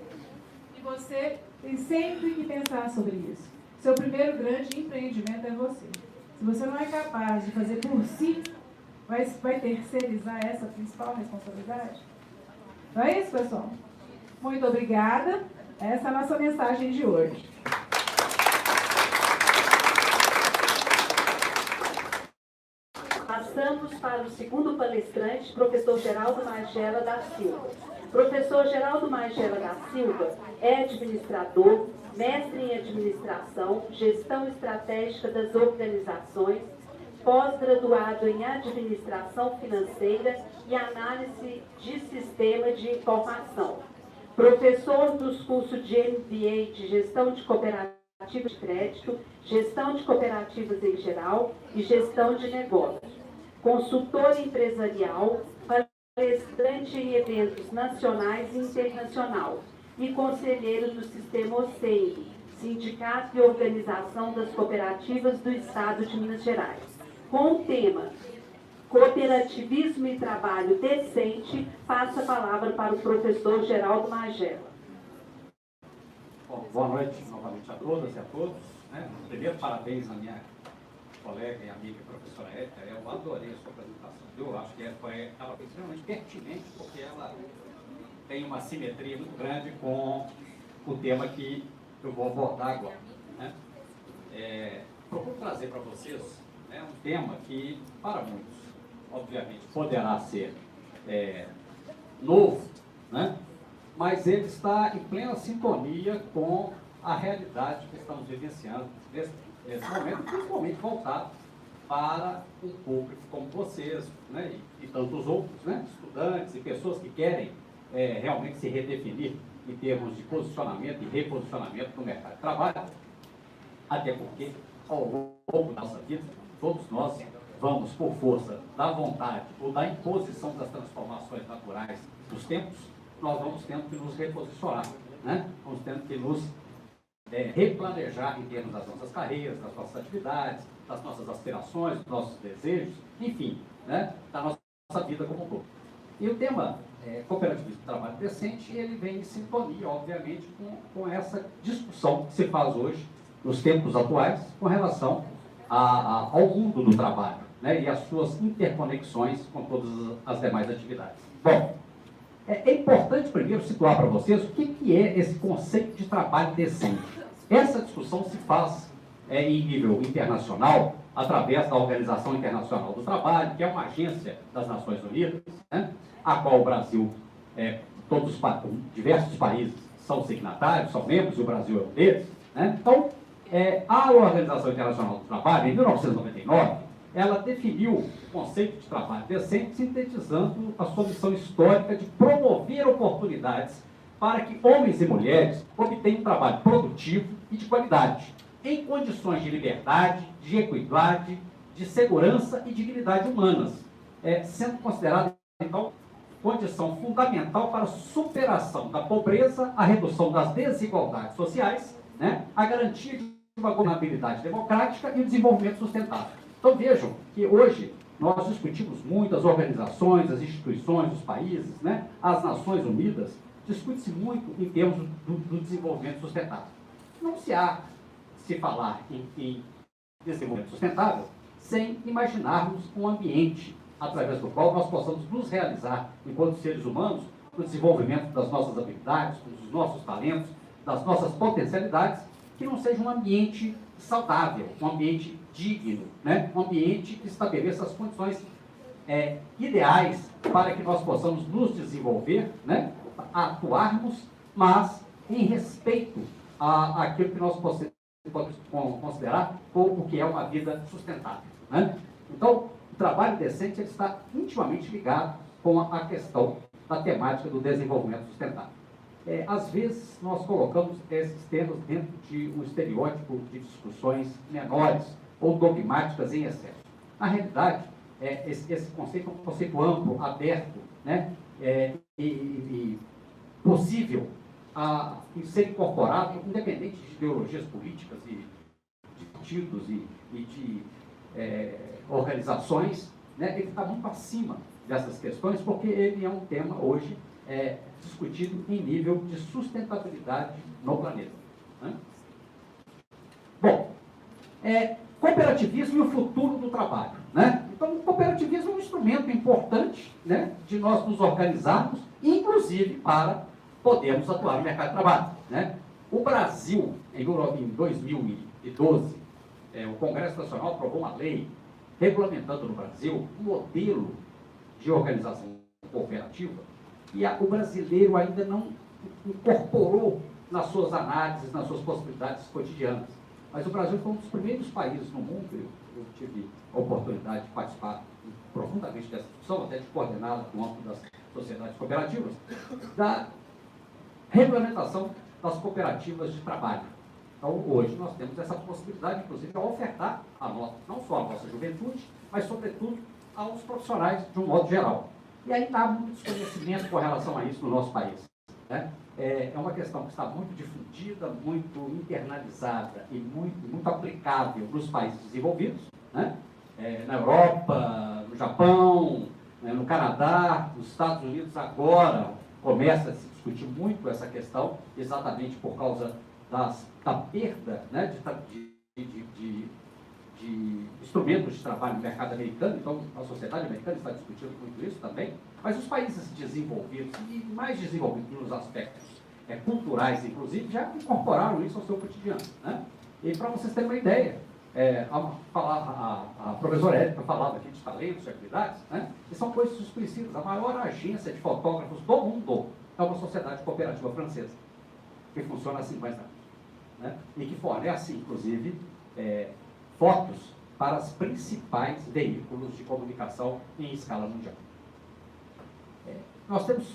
E você tem sempre que pensar sobre isso. Seu primeiro grande empreendimento é você. Se você não é capaz de fazer por si, vai terceirizar essa principal responsabilidade? Não é isso, pessoal? Muito obrigada. Essa é a nossa mensagem de hoje. Passamos para o segundo palestrante, professor Geraldo Magela da Silva. Professor Geraldo Magela da Silva é administrador, mestre em administração, gestão estratégica das organizações, pós-graduado em administração financeira e análise de sistema de informação. Professor dos cursos de MBA de gestão de cooperativas de crédito, gestão de cooperativas em geral e gestão de negócios. Consultor empresarial, palestrante em eventos nacionais e internacional e conselheiro do Sistema OCEM, Sindicato e Organização das Cooperativas do Estado de Minas Gerais. Com o tema Cooperativismo e Trabalho Decente, passo a palavra para o professor Geraldo Magela. Bom, boa noite novamente a todas e a todos. Né? Primeiro, parabéns à minha colega e amiga professora Érica. Eu adorei a sua apresentação. Eu acho que ela foi extremamente pertinente, porque ela tem uma simetria muito grande com o tema que eu vou abordar agora. Né? Procuro trazer para vocês um tema que, para muitos, obviamente, poderá ser novo, né? Mas ele está em plena sintonia com a realidade que estamos vivenciando nesse momento, principalmente voltado para um público como vocês, né? E tantos outros, né? Estudantes e pessoas que querem realmente se redefinir em termos de posicionamento e reposicionamento no mercado de trabalho, até porque, ao longo da nossa vida, todos nós vamos, por força da vontade ou da imposição das transformações naturais dos tempos, nós vamos tendo que nos reposicionar, né? Vamos tendo que nos replanejar em termos das nossas carreiras, das nossas atividades, das nossas aspirações, dos nossos desejos, enfim, né? Da nossa vida como um todo. E o tema cooperativismo de trabalho decente, ele vem em sintonia, obviamente, com essa discussão que se faz hoje, nos tempos atuais, com relação ao mundo do trabalho, né, e as suas interconexões com todas as demais atividades. Bom, é importante primeiro situar para vocês o que é esse conceito de trabalho decente. Essa discussão se faz em nível internacional, através da Organização Internacional do Trabalho, que é uma agência das Nações Unidas, né, a qual o Brasil, diversos países são signatários, são membros, e o Brasil é um deles. Né? Então, a Organização Internacional do Trabalho, em 1999, ela definiu o conceito de trabalho decente, sintetizando a sua missão histórica de promover oportunidades para que homens e mulheres obtenham um trabalho produtivo e de qualidade, em condições de liberdade, de equidade, de segurança e dignidade humanas, sendo considerado, então, condição fundamental para a superação da pobreza, a redução das desigualdades sociais, né, a garantia de uma governabilidade democrática e o desenvolvimento sustentável. Então vejam que hoje nós discutimos muito, as organizações, as instituições, os países, né, as Nações Unidas, discute-se muito em termos do desenvolvimento sustentável. Não se há se falar em desenvolvimento sustentável sem imaginarmos um ambiente através do qual nós possamos nos realizar enquanto seres humanos no desenvolvimento das nossas habilidades, dos nossos talentos, das nossas potencialidades, que não seja um ambiente saudável, um ambiente digno, né? Um ambiente que estabeleça as condições ideais para que nós possamos nos desenvolver, né? Atuarmos, mas em respeito àquilo que nós podemos considerar como o que é uma vida sustentável, né? Então, o trabalho decente ele está intimamente ligado com a questão da temática do desenvolvimento sustentável. Às vezes, nós colocamos esses termos dentro de um estereótipo de discussões menores ou dogmáticas em excesso. Na realidade, esse conceito é um conceito amplo, aberto, né? E possível a ser incorporado, independente de ideologias políticas e de partidos e de organizações, né? Ele está muito acima dessas questões, porque ele é um tema hoje discutido em nível de sustentabilidade no planeta, né? Bom, cooperativismo e o futuro do trabalho, né? Então, o cooperativismo é um instrumento importante, né, de nós nos organizarmos, inclusive para podermos atuar no mercado de trabalho, né? O Brasil, em 2012, o Congresso Nacional aprovou uma lei regulamentando no Brasil um modelo de organização cooperativa e o brasileiro ainda não incorporou nas suas análises, nas suas possibilidades cotidianas. Mas o Brasil foi um dos primeiros países no mundo, eu tive a oportunidade de participar profundamente dessa discussão, até de coordená-la no âmbito das sociedades cooperativas, da regulamentação das cooperativas de trabalho. Então, hoje nós temos essa possibilidade, inclusive, de ofertar não só a nossa juventude, mas, sobretudo, aos profissionais de um modo geral. E aí há muito desconhecimento com relação a isso no nosso país, né? É uma questão que está muito difundida, muito internalizada e muito aplicável nos países desenvolvidos, né? Na Europa, no Japão, no Canadá, nos Estados Unidos agora começa a se discutir muito essa questão, exatamente por causa da perda, né, de instrumentos de trabalho no mercado americano. Então, a sociedade americana está discutindo muito isso também, mas os países desenvolvidos, e mais desenvolvidos nos aspectos culturais, inclusive, já incorporaram isso ao seu cotidiano, né? E para vocês terem uma ideia, a professora Érica falava aqui de talentos, de habilidades, né? E são coisas desconhecidas. A maior agência de fotógrafos do mundo é uma sociedade cooperativa francesa, que funciona há 50 anos, né? E que fornece, inclusive, fotos para os principais veículos de comunicação em escala mundial. Nós temos,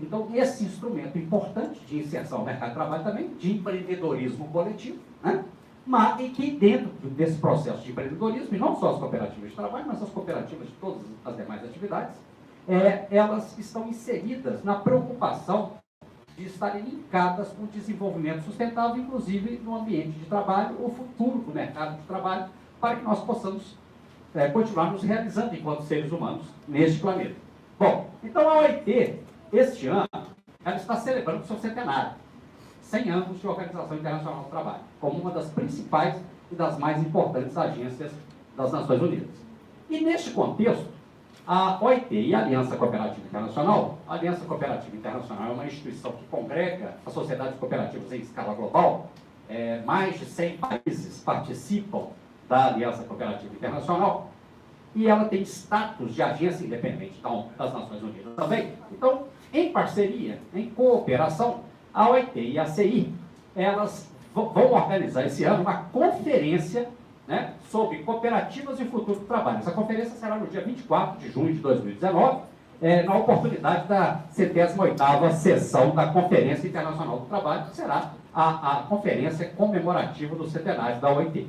então, esse instrumento importante de inserção ao mercado de trabalho também, de empreendedorismo coletivo, né? Mas e que dentro desse processo de empreendedorismo, e não só as cooperativas de trabalho, mas as cooperativas de todas as demais atividades, elas estão inseridas na preocupação de estarem linkadas com o desenvolvimento sustentável, inclusive no ambiente de trabalho, o futuro do mercado de trabalho, para que nós possamos continuar nos realizando enquanto seres humanos neste planeta. Bom, então a OIT, este ano, ela está celebrando o seu centenário, 100 anos de Organização Internacional do Trabalho, como uma das principais e das mais importantes agências das Nações Unidas. E neste contexto, a OIT e a Aliança Cooperativa Internacional, a Aliança Cooperativa Internacional é uma instituição que congrega as sociedades cooperativas em escala global, mais de 100 países participam da Aliança Cooperativa Internacional, e ela tem status de agência independente das Nações Unidas também. Então, em parceria, em cooperação, a OIT e a CI, elas vão organizar esse ano uma conferência, né, sobre cooperativas e futuro do trabalho. Essa conferência será no dia 24 de junho de 2019, na oportunidade da 78ª sessão da Conferência Internacional do Trabalho, que será a conferência comemorativa do centenário da OIT.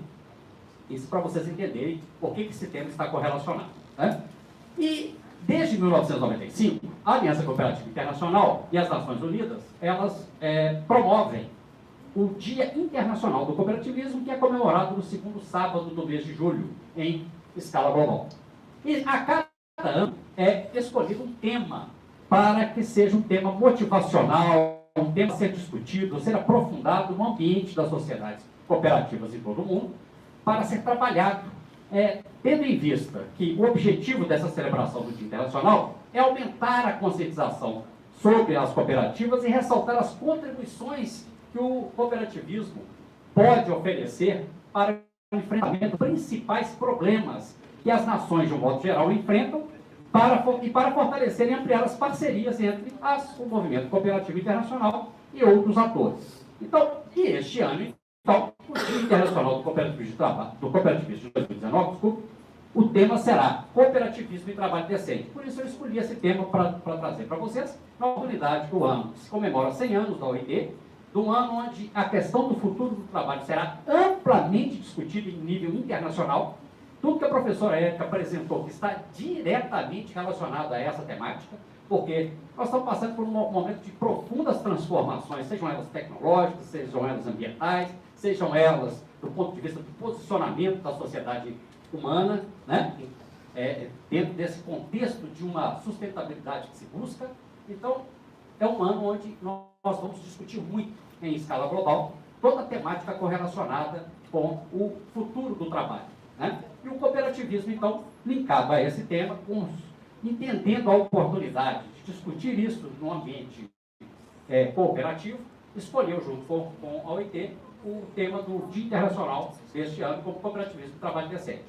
Isso para vocês entenderem por que esse tema está correlacionado, né? E desde 1995, a Aliança Cooperativa Internacional e as Nações Unidas, elas promovem o Dia Internacional do Cooperativismo, que é comemorado no segundo sábado do mês de julho, em escala global. E a cada ano é escolhido um tema para que seja um tema motivacional, um tema a ser discutido, a ser aprofundado no ambiente das sociedades cooperativas em todo o mundo, para ser trabalhado, tendo em vista que o objetivo dessa celebração do Dia Internacional é aumentar a conscientização sobre as cooperativas e ressaltar as contribuições que o cooperativismo pode oferecer para o enfrentamento dos principais problemas que as nações, de um modo geral, enfrentam para fortalecer e ampliar as parcerias entre o movimento cooperativo internacional e outros atores. Então, e este ano, então, o Dia Internacional do Cooperativismo de 2019, desculpa, o tema será Cooperativismo e Trabalho Decente. Por isso eu escolhi esse tema para trazer para vocês, na oportunidade que o ano se comemora 100 anos da OIT, de um ano onde a questão do futuro do trabalho será amplamente discutida em nível internacional. Tudo que a professora Érica apresentou que está diretamente relacionado a essa temática, porque nós estamos passando por um momento de profundas transformações, sejam elas tecnológicas, sejam elas ambientais, sejam elas do ponto de vista do posicionamento da sociedade humana, né? Dentro desse contexto de uma sustentabilidade que se busca. Então, é um ano onde nós vamos discutir muito, em escala global, toda a temática correlacionada com o futuro do trabalho, né? E o cooperativismo, então, linkado a esse tema, entendendo a oportunidade de discutir isso no ambiente cooperativo, escolheu, junto com a OIT, o tema do Dia Internacional deste ano como Cooperativismo e Trabalho Decente.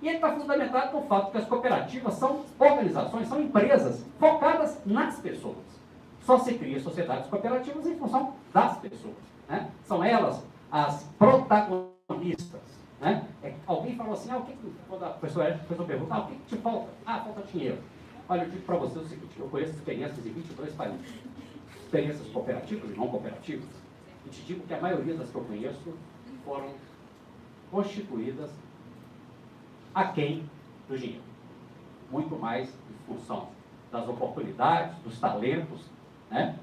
E ele está fundamentado no fato que as cooperativas são organizações, são empresas focadas nas pessoas. Só se cria sociedades cooperativas em função das pessoas, né? São elas as protagonistas, né? Alguém falou assim, quando a pessoa pergunta, o que te falta? Falta dinheiro. Olha, eu digo para você o seguinte, eu conheço experiências em 22 países, experiências cooperativas e não cooperativas, e te digo que a maioria das que eu conheço foram constituídas aquém do dinheiro. Muito mais em função das oportunidades, dos talentos, né?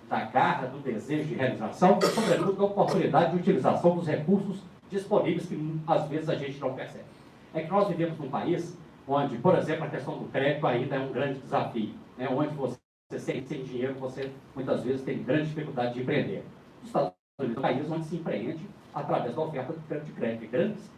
Da garra, do desejo de realização, e sobretudo da oportunidade de utilização dos recursos disponíveis que às vezes a gente não percebe. É que nós vivemos num país onde, por exemplo, a questão do crédito ainda é um grande desafio, né? Onde você sem dinheiro, você muitas vezes tem grande dificuldade de empreender. Os Estados Unidos é um país onde se empreende através da oferta de crédito. E grandes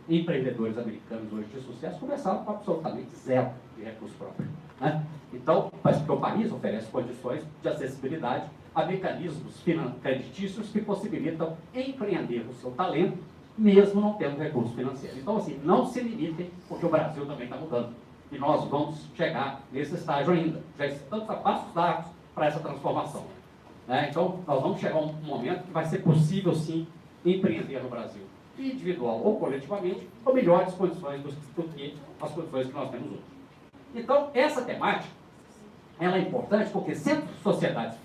empreendedores americanos hoje de sucesso começaram com absolutamente zero de recursos próprios, né? Então, mas porque o país oferece condições de acessibilidade a mecanismos creditícios que possibilitam empreender o seu talento, mesmo não tendo recurso financeiro. Então, assim, não se limitem, porque o Brasil também está mudando. E nós vamos chegar nesse estágio ainda. Já estamos a passos largos para essa transformação, né? Então, nós vamos chegar a um momento que vai ser possível, sim, empreender no Brasil, individual ou coletivamente, com melhores condições do que as condições que nós temos hoje. Então, essa temática, ela é importante porque, sendo sociedades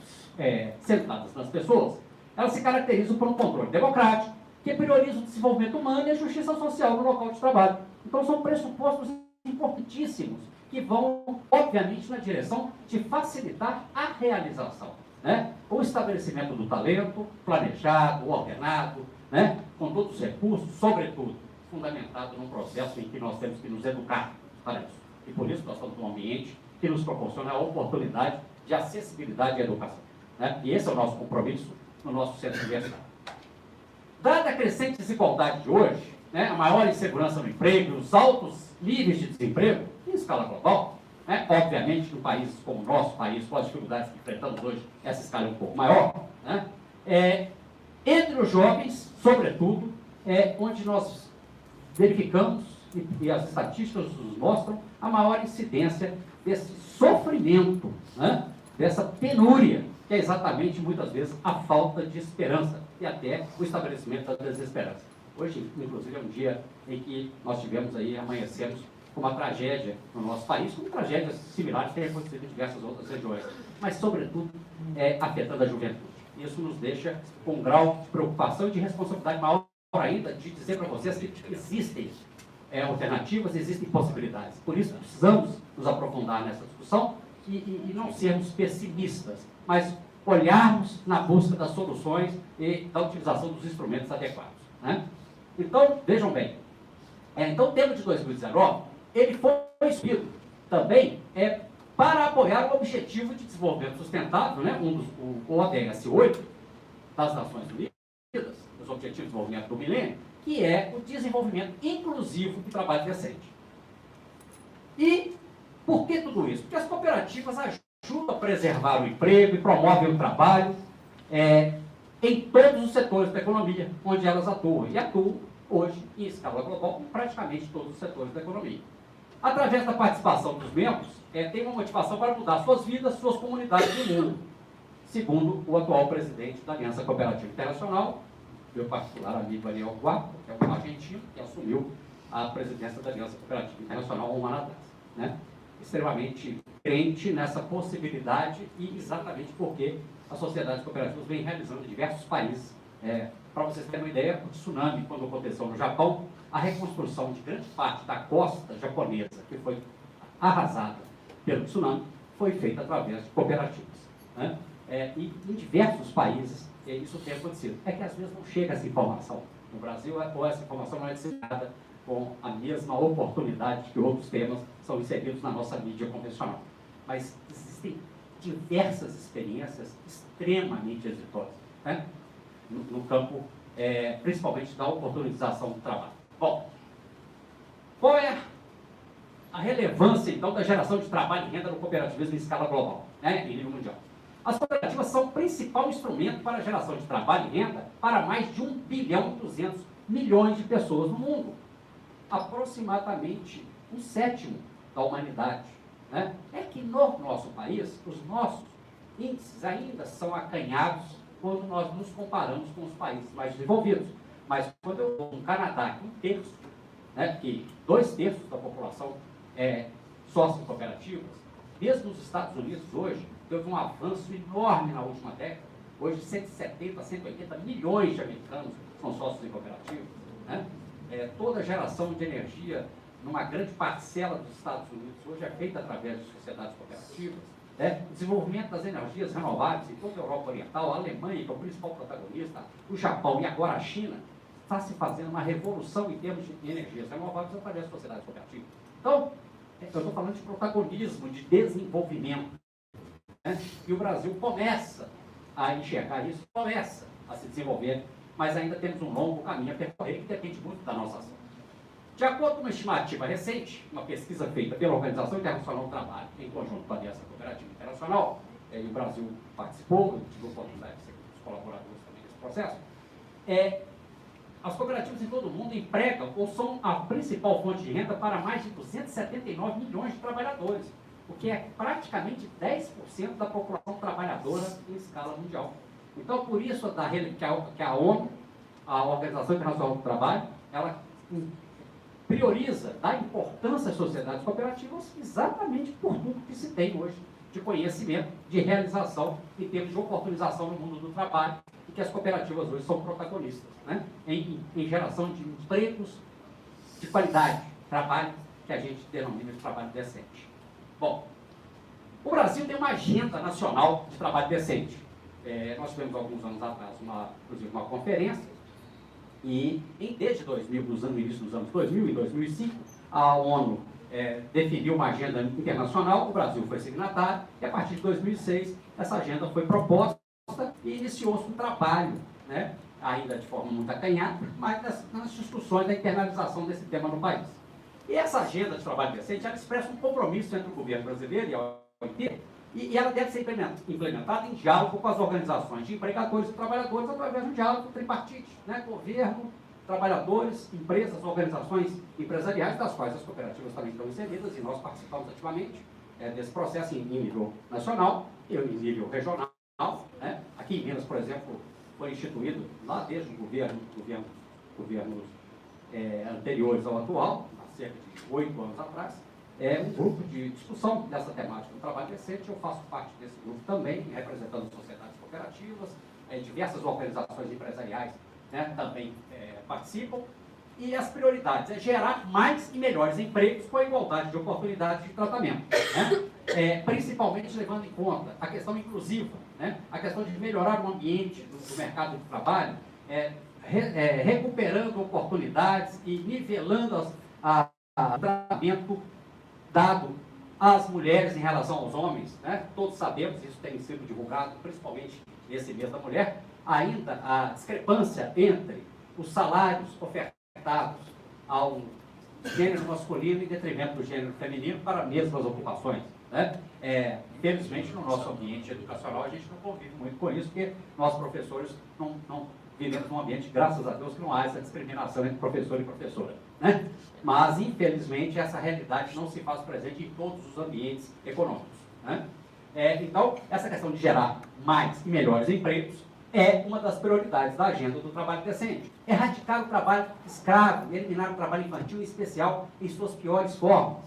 centradas nas pessoas, elas se caracterizam por um controle democrático, que prioriza o desenvolvimento humano e a justiça social no local de trabalho. Então, são pressupostos importantíssimos, que vão, obviamente, na direção de facilitar a realização, né? O estabelecimento do talento, planejado, ordenado, né? Com todos os recursos, sobretudo, fundamentado num processo em que nós temos que nos educar para isso. E por isso nós estamos num ambiente que nos proporciona a oportunidade de acessibilidade à educação, né? E esse é o nosso compromisso no nosso centro universitário. Dada a crescente desigualdade de hoje, né, a maior insegurança no emprego, os altos níveis de desemprego, em escala global, né, obviamente, num país como o nosso país, com as dificuldades que enfrentamos hoje, essa escala é um pouco maior, né, entre os jovens, sobretudo, onde nós verificamos, e as estatísticas nos mostram, a maior incidência desse sofrimento, né, dessa penúria, que é exatamente, muitas vezes, a falta de esperança e até o estabelecimento da desesperança. Hoje, inclusive, é um dia em que nós tivemos aí, amanhecemos com uma tragédia no nosso país, como tragédias similares que têm acontecido em diversas outras regiões, mas, sobretudo, afetando a juventude. Isso nos deixa com um grau de preocupação e de responsabilidade maior ainda de dizer para vocês que existem alternativas, existem possibilidades. Por isso, precisamos nos aprofundar nessa discussão e não sermos pessimistas, mas olharmos na busca das soluções e da utilização dos instrumentos adequados. Né? Então, vejam bem, então o tema de 2019, ele foi instituído também para apoiar o Objetivo de Desenvolvimento Sustentável, né? O ODS 8 das Nações Unidas, os Objetivos de Desenvolvimento do Milênio, que é o desenvolvimento inclusivo do trabalho decente. E por que tudo isso? Porque as cooperativas ajudam a preservar o emprego e promovem o trabalho em todos os setores da economia, onde elas atuam. E atuam hoje, em escala global, em praticamente todos os setores da economia. Através da participação dos membros, tem uma motivação para mudar suas vidas, suas comunidades e o mundo, segundo o atual presidente da Aliança Cooperativa Internacional, meu particular amigo Ariel Guapo, que é um argentino que assumiu a presidência da Aliança Cooperativa Internacional um ano atrás. Né? Extremamente crente nessa possibilidade e exatamente porque as sociedades cooperativas vêm realizando em diversos países. Para vocês terem uma ideia, o tsunami, quando aconteceu no Japão, a reconstrução de grande parte da costa japonesa, que foi arrasada pelo tsunami, foi feita através de cooperativas. Né? E em diversos países isso tem acontecido. É que às vezes não chega essa informação. No Brasil, ou essa informação não é disseminada com a mesma oportunidade que outros temas são inseridos na nossa mídia convencional. Mas existem diversas experiências extremamente exitosas, né? no campo, principalmente da oportunização do trabalho. Bom, qual é a relevância, então, da geração de trabalho e renda no cooperativismo em escala global, né, em nível mundial? As cooperativas são o principal instrumento para a geração de trabalho e renda para mais de 1 bilhão e 200 milhões de pessoas no mundo. Aproximadamente 1/7 da humanidade. Né? É que no nosso país, os nossos índices ainda são acanhados quando nós nos comparamos com os países mais desenvolvidos. Mas quando eu vou no Canadá, que 1/3, né, que 2/3 da população é sócio cooperativas, mesmo nos Estados Unidos hoje, teve um avanço enorme na última década. Hoje, 170, 180 milhões de americanos são sócios em cooperativas. Né? Toda a geração de energia, numa grande parcela dos Estados Unidos, hoje é feita através de sociedades cooperativas. O desenvolvimento das energias renováveis em toda a Europa Oriental, a Alemanha, que é o principal protagonista, o Japão e agora a China, está se fazendo uma revolução em termos de energias renováveis através de sociedades cooperativas. Então, eu estou falando de protagonismo, de desenvolvimento. Né? E o Brasil começa a enxergar isso, começa a se desenvolver, mas ainda temos um longo caminho a percorrer que depende muito da nossa ação. De acordo com uma estimativa recente, uma pesquisa feita pela Organização Internacional do Trabalho, em conjunto com a Aliança Cooperativa Internacional, e o Brasil participou, eu tive a oportunidade de ser um dos colaboradores também desse processo, as cooperativas em todo o mundo empregam ou são a principal fonte de renda para mais de 279 milhões de trabalhadores, o que é praticamente 10% da população trabalhadora em escala mundial. Então, por isso que a ONU, a Organização Internacional do Trabalho, ela prioriza, dá importância às sociedades cooperativas exatamente por tudo que se tem hoje de conhecimento, de realização em termos de oportunização no mundo do trabalho, e que as cooperativas hoje são protagonistas, né? em geração de empregos de qualidade, trabalho que a gente denomina de trabalho decente. Bom, o Brasil tem uma agenda nacional de trabalho decente. Nós tivemos alguns anos atrás, inclusive uma conferência, e desde 2000, no início dos anos 2000 e 2005, a ONU definiu uma agenda internacional, o Brasil foi signatário, e a partir de 2006, essa agenda foi proposta e iniciou-se um trabalho, né, ainda de forma muito acanhada, mas nas discussões da internalização desse tema no país. E essa agenda de trabalho decente, ela expressa um compromisso entre o governo brasileiro e a OIT, e ela deve ser implementada em diálogo com as organizações de empregadores e trabalhadores através de um diálogo tripartite, né? Governo, trabalhadores, empresas, organizações empresariais, das quais as cooperativas também estão inseridas, e nós participamos ativamente desse processo em nível nacional e em nível regional. Né? Aqui em Minas, por exemplo, foi instituído, lá desde o governos anteriores ao atual, há cerca de 8 anos atrás, um grupo de discussão dessa temática do trabalho decente. Eu faço parte desse grupo também, representando sociedades cooperativas, diversas organizações empresariais, né, também participam, E as prioridades é gerar mais e melhores empregos com a igualdade de oportunidades de tratamento, né? Principalmente levando em conta a questão inclusiva, né? A questão de melhorar o ambiente do mercado de trabalho, recuperando oportunidades e nivelando o tratamento dado às mulheres em relação aos homens, né? Todos sabemos, isso tem sido divulgado, principalmente nesse mês da mulher, ainda a discrepância entre os salários ofertados ao gênero masculino em detrimento do gênero feminino para as mesmas ocupações, né? Infelizmente, no nosso ambiente educacional, a gente não convive muito com isso, porque nós, professores, não vivemos num ambiente, graças a Deus, que não há essa discriminação entre professor e professora, né? Mas, infelizmente, essa realidade não se faz presente em todos os ambientes econômicos, né? Então, essa questão de gerar mais e melhores empregos é uma das prioridades da agenda do trabalho decente. Erradicar o trabalho escravo, eliminar o trabalho infantil, em especial em suas piores formas.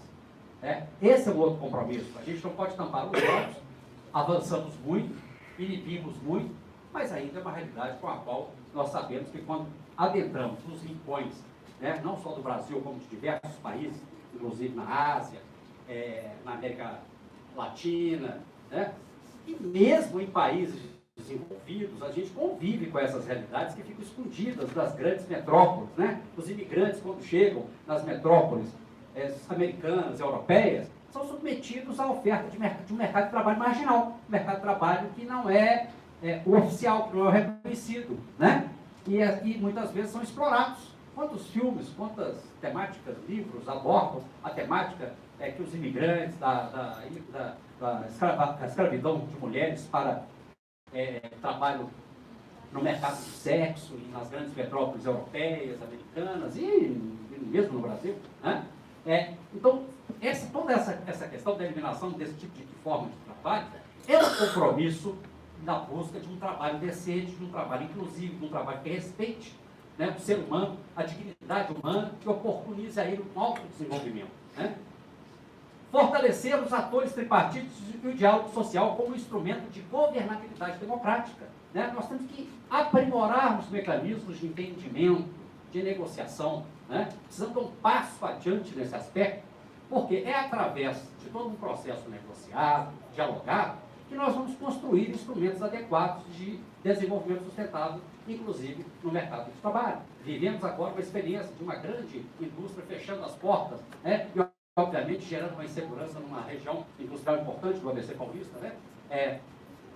Esse é um outro compromisso. A gente não pode tampar os olhos, avançamos muito, inibimos muito, mas ainda é uma realidade com a qual nós sabemos que quando adentramos nos rincões, né, não só do Brasil, como de diversos países, inclusive na Ásia, na América Latina, né, e mesmo em países desenvolvidos, a gente convive com essas realidades que ficam escondidas das grandes metrópoles, né? Os imigrantes, quando chegam nas metrópoles americanas, europeias, são submetidos à oferta de um mercado de trabalho marginal, um mercado de trabalho que não é o oficial, que não é o reconhecido, né? E muitas vezes são explorados. Quantos filmes, quantas temáticas, livros abordam a temática que os imigrantes da escravidão de mulheres para trabalho no mercado do sexo e nas grandes metrópoles europeias, americanas e mesmo no Brasil, né? Então, toda essa questão da eliminação desse tipo de forma de trabalho é um compromisso na busca de um trabalho decente, de um trabalho inclusivo, de um trabalho que respeite, né, o ser humano, a dignidade humana, que oportunize a ele um alto desenvolvimento, né? Fortalecer os atores tripartitos e o diálogo social como instrumento de governabilidade democrática, né? Nós temos que aprimorar os mecanismos de entendimento, de negociação, né? Precisamos dar um passo adiante nesse aspecto, porque é através de todo um processo negociado, dialogado, que nós vamos construir instrumentos adequados de desenvolvimento sustentável, inclusive no mercado de trabalho. Vivemos agora uma experiência de uma grande indústria fechando as portas, né? E, obviamente, gerando uma insegurança numa região industrial importante do ABC Paulista, né?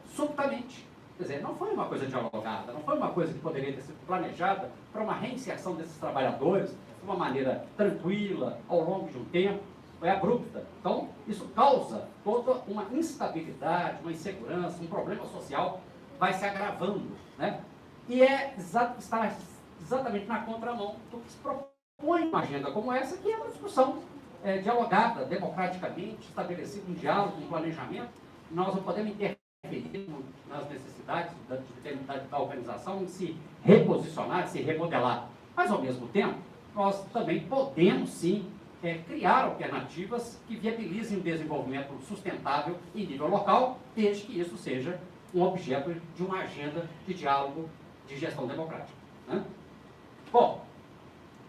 Subitamente. Quer dizer, não foi uma coisa dialogada, não foi uma coisa que poderia ter sido planejada para uma reinserção desses trabalhadores de uma maneira tranquila, ao longo de um tempo, é abrupta. Então, isso causa toda uma instabilidade, uma insegurança, um problema social, vai se agravando, né? E está exatamente na contramão do que se propõe uma agenda como essa, que é uma discussão dialogada, democraticamente, estabelecido um diálogo, um planejamento. Nós não podemos interferir nas necessidades da organização, em se reposicionar, se remodelar. Mas, ao mesmo tempo, nós também podemos, sim, criar alternativas que viabilizem o desenvolvimento sustentável em nível local, desde que isso seja um objeto de uma agenda de diálogo de gestão democrática, né? Bom,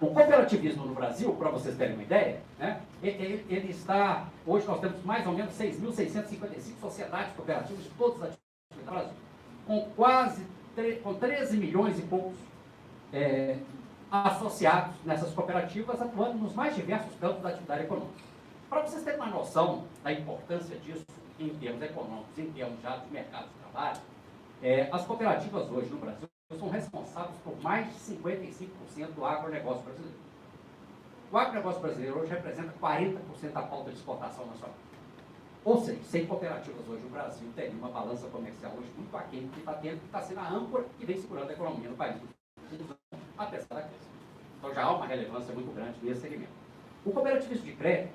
o cooperativismo no Brasil, para vocês terem uma ideia, né, ele está, hoje nós temos mais ou menos 6.655 sociedades cooperativas de todas as atividades do Brasil, com 13 milhões e poucos associados nessas cooperativas, atuando nos mais diversos campos da atividade econômica. Para vocês terem uma noção da importância disso em termos econômicos, em termos já de mercado de trabalho, as cooperativas hoje no Brasil são responsáveis por mais de 55% do agronegócio brasileiro. O agronegócio brasileiro hoje representa 40% da pauta de exportação nacional. Ou seja, sem cooperativas hoje, o Brasil teria uma balança comercial hoje muito aquém do que está tendo, que está sendo a âncora que vem segurando a economia no país, apesar da crise. Então já há uma relevância muito grande nesse segmento. O cooperativismo de crédito,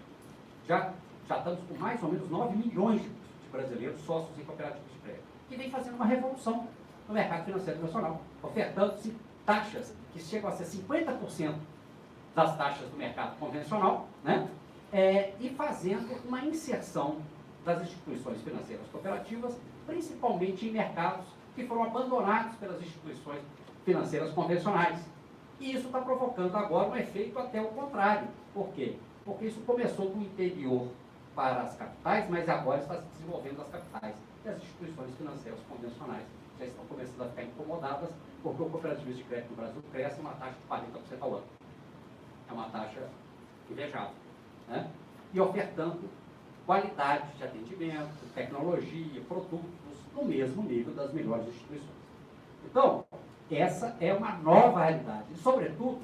já estamos com mais ou menos 9 milhões de brasileiros sócios em cooperativas de crédito, que vem fazendo uma revolução no mercado financeiro nacional, ofertando-se taxas que chegam a ser 50% das taxas do mercado convencional, né? E fazendo uma inserção das instituições financeiras cooperativas, principalmente em mercados que foram abandonados pelas instituições financeiras convencionais. E isso está provocando agora um efeito até o contrário. Por quê? Porque isso começou do interior para as capitais, mas agora está se desenvolvendo nas capitais. E as instituições financeiras convencionais já estão começando a ficar incomodadas, porque o cooperativismo de crédito no Brasil cresce uma taxa de 40% ao ano. É uma taxa invejável, né? E ofertando qualidade de atendimento, tecnologia, produtos no mesmo nível das melhores instituições. Então, essa é uma nova realidade, e, sobretudo,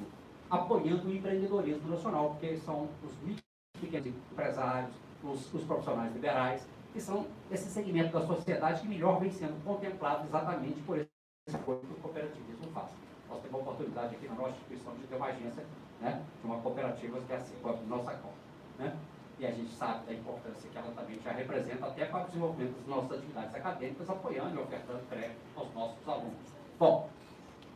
apoiando o empreendedorismo nacional, porque são os micro e pequenos empresários, os profissionais liberais, que são esse segmento da sociedade que melhor vem sendo contemplado exatamente por esse apoio que o cooperativismo faz. Nós temos a oportunidade aqui na nossa instituição de ter uma agência, né, de uma cooperativa que é assim, a nossa COP, né? E a gente sabe da importância que ela também já representa até para o desenvolvimento das nossas atividades acadêmicas, apoiando e ofertando crédito aos nossos alunos. Bom,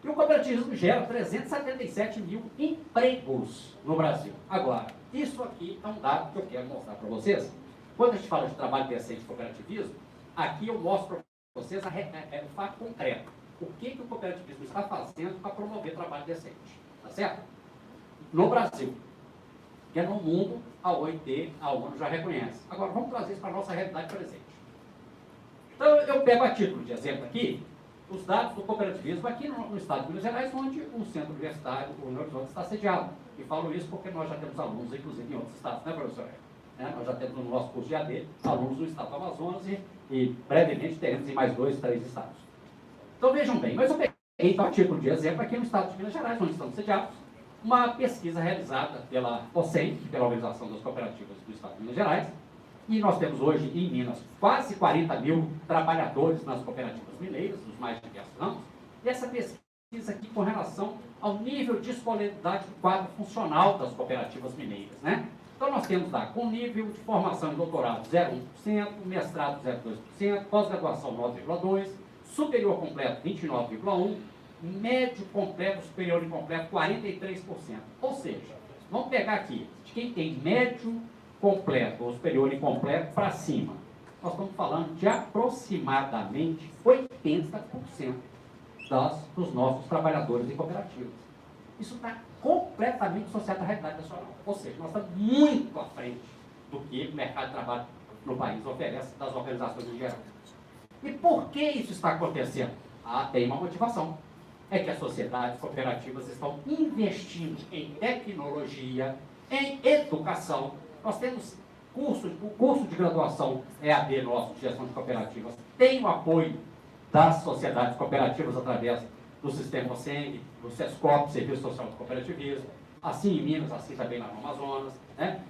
e o cooperativismo gera 377 mil empregos no Brasil. Agora, isso aqui é um dado que eu quero mostrar para vocês. Quando a gente fala de trabalho decente e cooperativismo, aqui eu mostro para vocês o fato concreto. O que o cooperativismo está fazendo para promover trabalho decente. Tá certo? No Brasil. Que é no mundo, a OIT, a ONU já reconhece. Agora, vamos trazer isso para a nossa realidade presente. Então, eu pego a título de exemplo aqui, os dados do cooperativismo aqui no estado de Minas Gerais, onde o centro universitário, o Horizonte, está sediado. E falo isso porque nós já temos alunos, inclusive, em outros estados, né, professor? Nós já temos no nosso curso de AD alunos no estado do Amazonas e brevemente teremos em mais 2, 3 estados. Então, vejam bem, mas eu peguei então, a título de exemplo aqui no estado de Minas Gerais, onde estamos sediados, uma pesquisa realizada pela OCEM, pela Organização das Cooperativas do Estado de Minas Gerais, e nós temos hoje em Minas quase 40 mil trabalhadores nas cooperativas mineiras, dos mais diversos ramos, e essa pesquisa aqui com relação ao nível de disponibilidade do quadro funcional das cooperativas mineiras, né? Então nós temos lá, com nível de formação em doutorado 0,1%, mestrado 0,2%, pós-graduação 9,2%, superior completo 29,1%, médio completo, superior e completo 43%. Ou seja, vamos pegar aqui, de quem tem médio completo ou superior e completo para cima, nós estamos falando de aproximadamente 80% dos nossos trabalhadores em cooperativas. Isso está completamente associado à realidade nacional. Ou seja, nós estamos muito à frente do que o mercado de trabalho no país oferece das organizações em geral. E por que isso está acontecendo? Tem uma motivação. É que as sociedades cooperativas estão investindo em tecnologia, em educação. Nós temos o curso de graduação EAD nosso, de gestão de cooperativas, tem o apoio das sociedades cooperativas através do sistema OSENG, do SESCOP, Serviço Social de Cooperativismo, assim em Minas, assim também lá no Amazonas, né?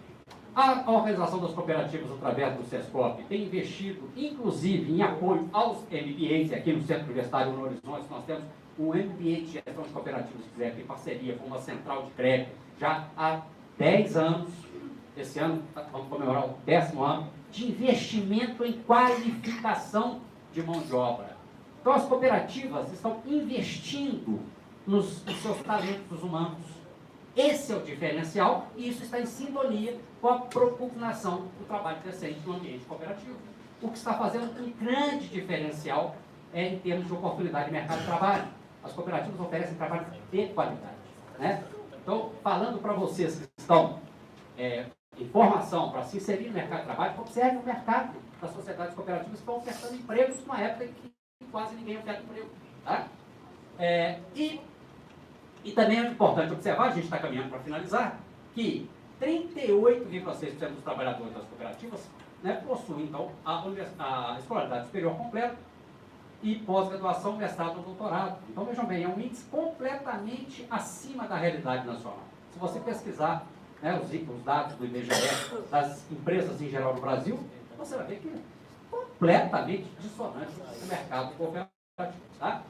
A Organização das Cooperativas, através do SESCOP, tem investido, inclusive, em apoio aos MBAs, aqui no Centro Universitário no Horizonte, nós temos um MBA de gestão de cooperativas, que fizeram em parceria com uma central de crédito, já há 10 anos, esse ano vamos comemorar o 10º ano, de investimento em qualificação de mão de obra. Então as cooperativas estão investindo nos seus talentos humanos. Esse é o diferencial e isso está em sintonia com a propugnação do trabalho decente no ambiente cooperativo. O que está fazendo um grande diferencial em termos de oportunidade de mercado de trabalho. As cooperativas oferecem trabalho de qualidade, né? Então, falando para vocês que estão em formação para se inserir no mercado de trabalho, observe o mercado das sociedades cooperativas que estão ofertando empregos numa época em que quase ninguém oferta emprego. Tá? E também é importante observar, a gente está caminhando para finalizar, que 38,6% dos trabalhadores das cooperativas, né, possuem, então, a escolaridade superior completa e pós-graduação, mestrado ou doutorado. Então, vejam bem, é um índice completamente acima da realidade nacional. Se você pesquisar, né, os dados do IBGE, das empresas em geral no Brasil, você vai ver que é completamente dissonante no mercado cooperativo. Tá?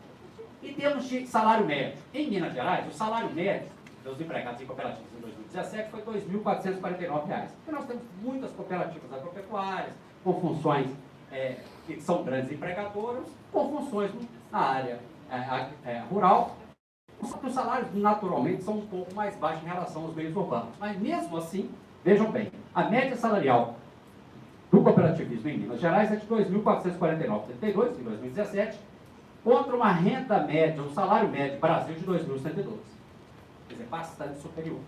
Em termos de salário médio, em Minas Gerais, o salário médio dos empregados em cooperativas em 2017 foi R$ 2.449. Porque nós temos muitas cooperativas agropecuárias, com funções que são grandes empregadoras, com funções na área rural. Os salários, naturalmente, são um pouco mais baixos em relação aos meios urbanos. Mas, mesmo assim, vejam bem, a média salarial do cooperativismo em Minas Gerais é de R$ 2.449,32 em 2017, contra uma renda média, um salário médio Brasil de 2.112. é bastante superior,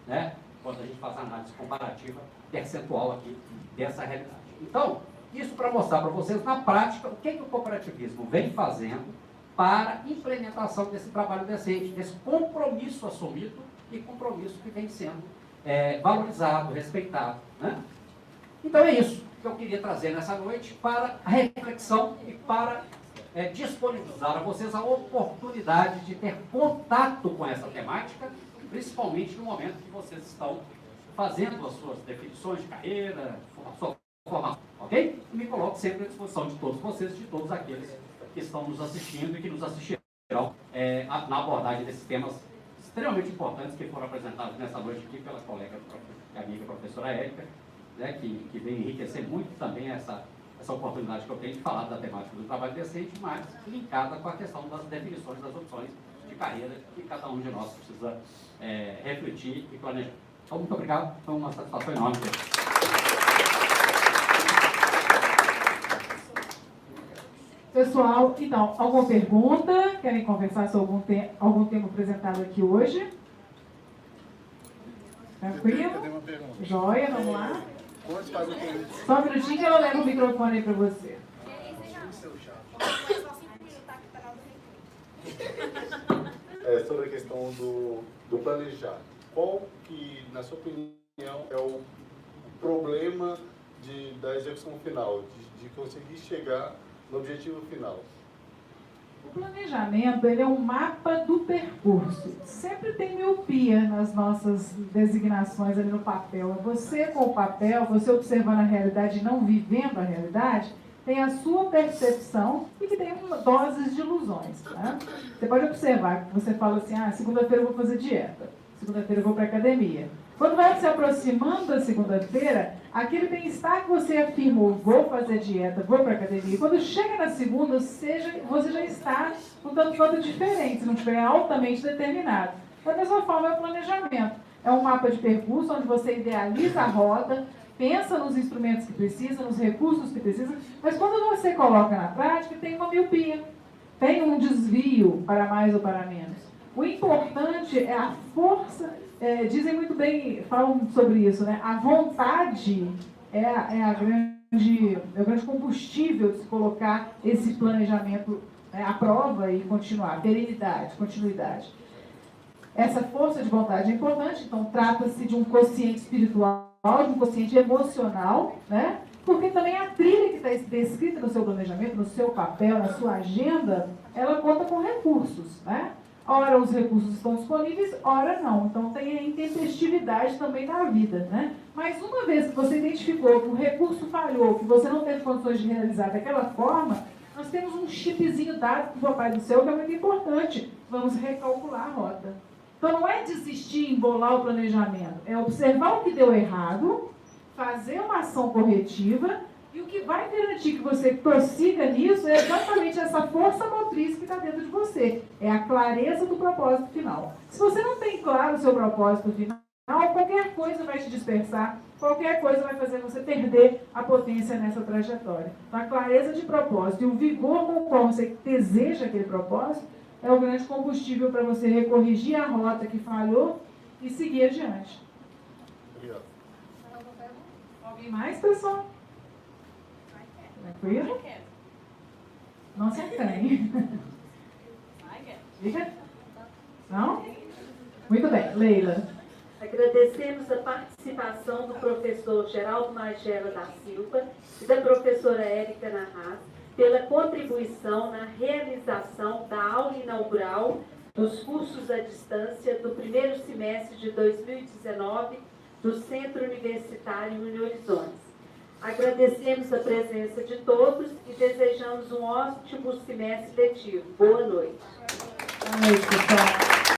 né? Quando a gente faz a análise comparativa percentual aqui dessa realidade. Então, isso para mostrar para vocês, na prática, o que o cooperativismo vem fazendo para a implementação desse trabalho decente, desse compromisso assumido e compromisso que vem sendo valorizado, respeitado, né? Então é isso que eu queria trazer nessa noite para a reflexão e para disponibilizar a vocês a oportunidade de ter contato com essa temática, principalmente no momento que vocês estão fazendo as suas definições de carreira, a sua formação, ok? E me coloco sempre à disposição de todos vocês, de todos aqueles que estão nos assistindo e que nos assistirão na abordagem desses temas extremamente importantes que foram apresentados nessa noite aqui pela colega e amiga professora Érica, né, que vem enriquecer muito também essa oportunidade que eu tenho de falar da temática do trabalho decente, mas linkada com a questão das definições, das opções de carreira que cada um de nós precisa refletir e planejar. Então, muito obrigado, foi uma satisfação enorme. Pessoal, então, alguma pergunta? Querem conversar sobre algum tema apresentado aqui hoje? Tranquilo? Eu tenho uma pergunta. Joia, vamos lá. Quantos faz o tempo? Só um minutinho que eu levo o microfone aí para você. Sobre a questão do planejar. Qual que, na sua opinião, é o problema da execução final, de conseguir chegar no objetivo final? O planejamento, ele é um mapa do percurso. Sempre tem miopia nas nossas designações ali no papel. Você com o papel, você observando a realidade e não vivendo a realidade, tem a sua percepção e que tem doses de ilusões. Né? Você pode observar que você fala assim, segunda-feira eu vou fazer dieta, segunda-feira eu vou para a academia. Quando vai se aproximando da segunda-feira, aquele bem-estar que você afirmou, vou fazer dieta, vou para a academia, quando chega na segunda, você já está um tanto quanto diferente, se não estiver altamente determinado. Da mesma forma é o planejamento. É um mapa de percurso onde você idealiza a rota, pensa nos instrumentos que precisa, nos recursos que precisa, mas quando você coloca na prática, tem uma miopia, tem um desvio para mais ou para menos. O importante é a força. Dizem muito bem, falam sobre isso, né? A vontade é o grande combustível de se colocar esse planejamento à prova e continuar, perenidade, continuidade. Essa força de vontade é importante, então trata-se de um quociente espiritual, de um quociente emocional, né? Porque também a trilha que está descrita no seu planejamento, no seu papel, na sua agenda, ela conta com recursos, né? Ora os recursos estão disponíveis, ora não. Então tem a intempestividade também na vida, né? Mas uma vez que você identificou que o recurso falhou, que você não teve condições de realizar daquela forma, nós temos um chipzinho dado para o Papai do Céu que é muito importante. Vamos recalcular a rota. Então não é desistir, embolar o planejamento. É observar o que deu errado, fazer uma ação corretiva. E o que vai garantir que você prossiga nisso é exatamente essa força motriz que está dentro de você. É a clareza do propósito final. Se você não tem claro o seu propósito final, qualquer coisa vai te dispersar, qualquer coisa vai fazer você perder a potência nessa trajetória. Então, a clareza de propósito e o vigor com o qual você deseja aquele propósito é o grande combustível para você recorrigir a rota que falhou e seguir adiante. Obrigado. Alguém mais, pessoal? Tranquilo? Não se atém. Diga? Não? Muito bem. Leila. Agradecemos a participação do professor Geraldo Magela da Silva e da professora Érica Narras pela contribuição na realização da aula inaugural dos cursos à distância do primeiro semestre de 2019 do Centro Universitário Unihorizontes. Agradecemos a presença de todos e desejamos um ótimo semestre letivo. Boa noite. Boa noite, pessoal.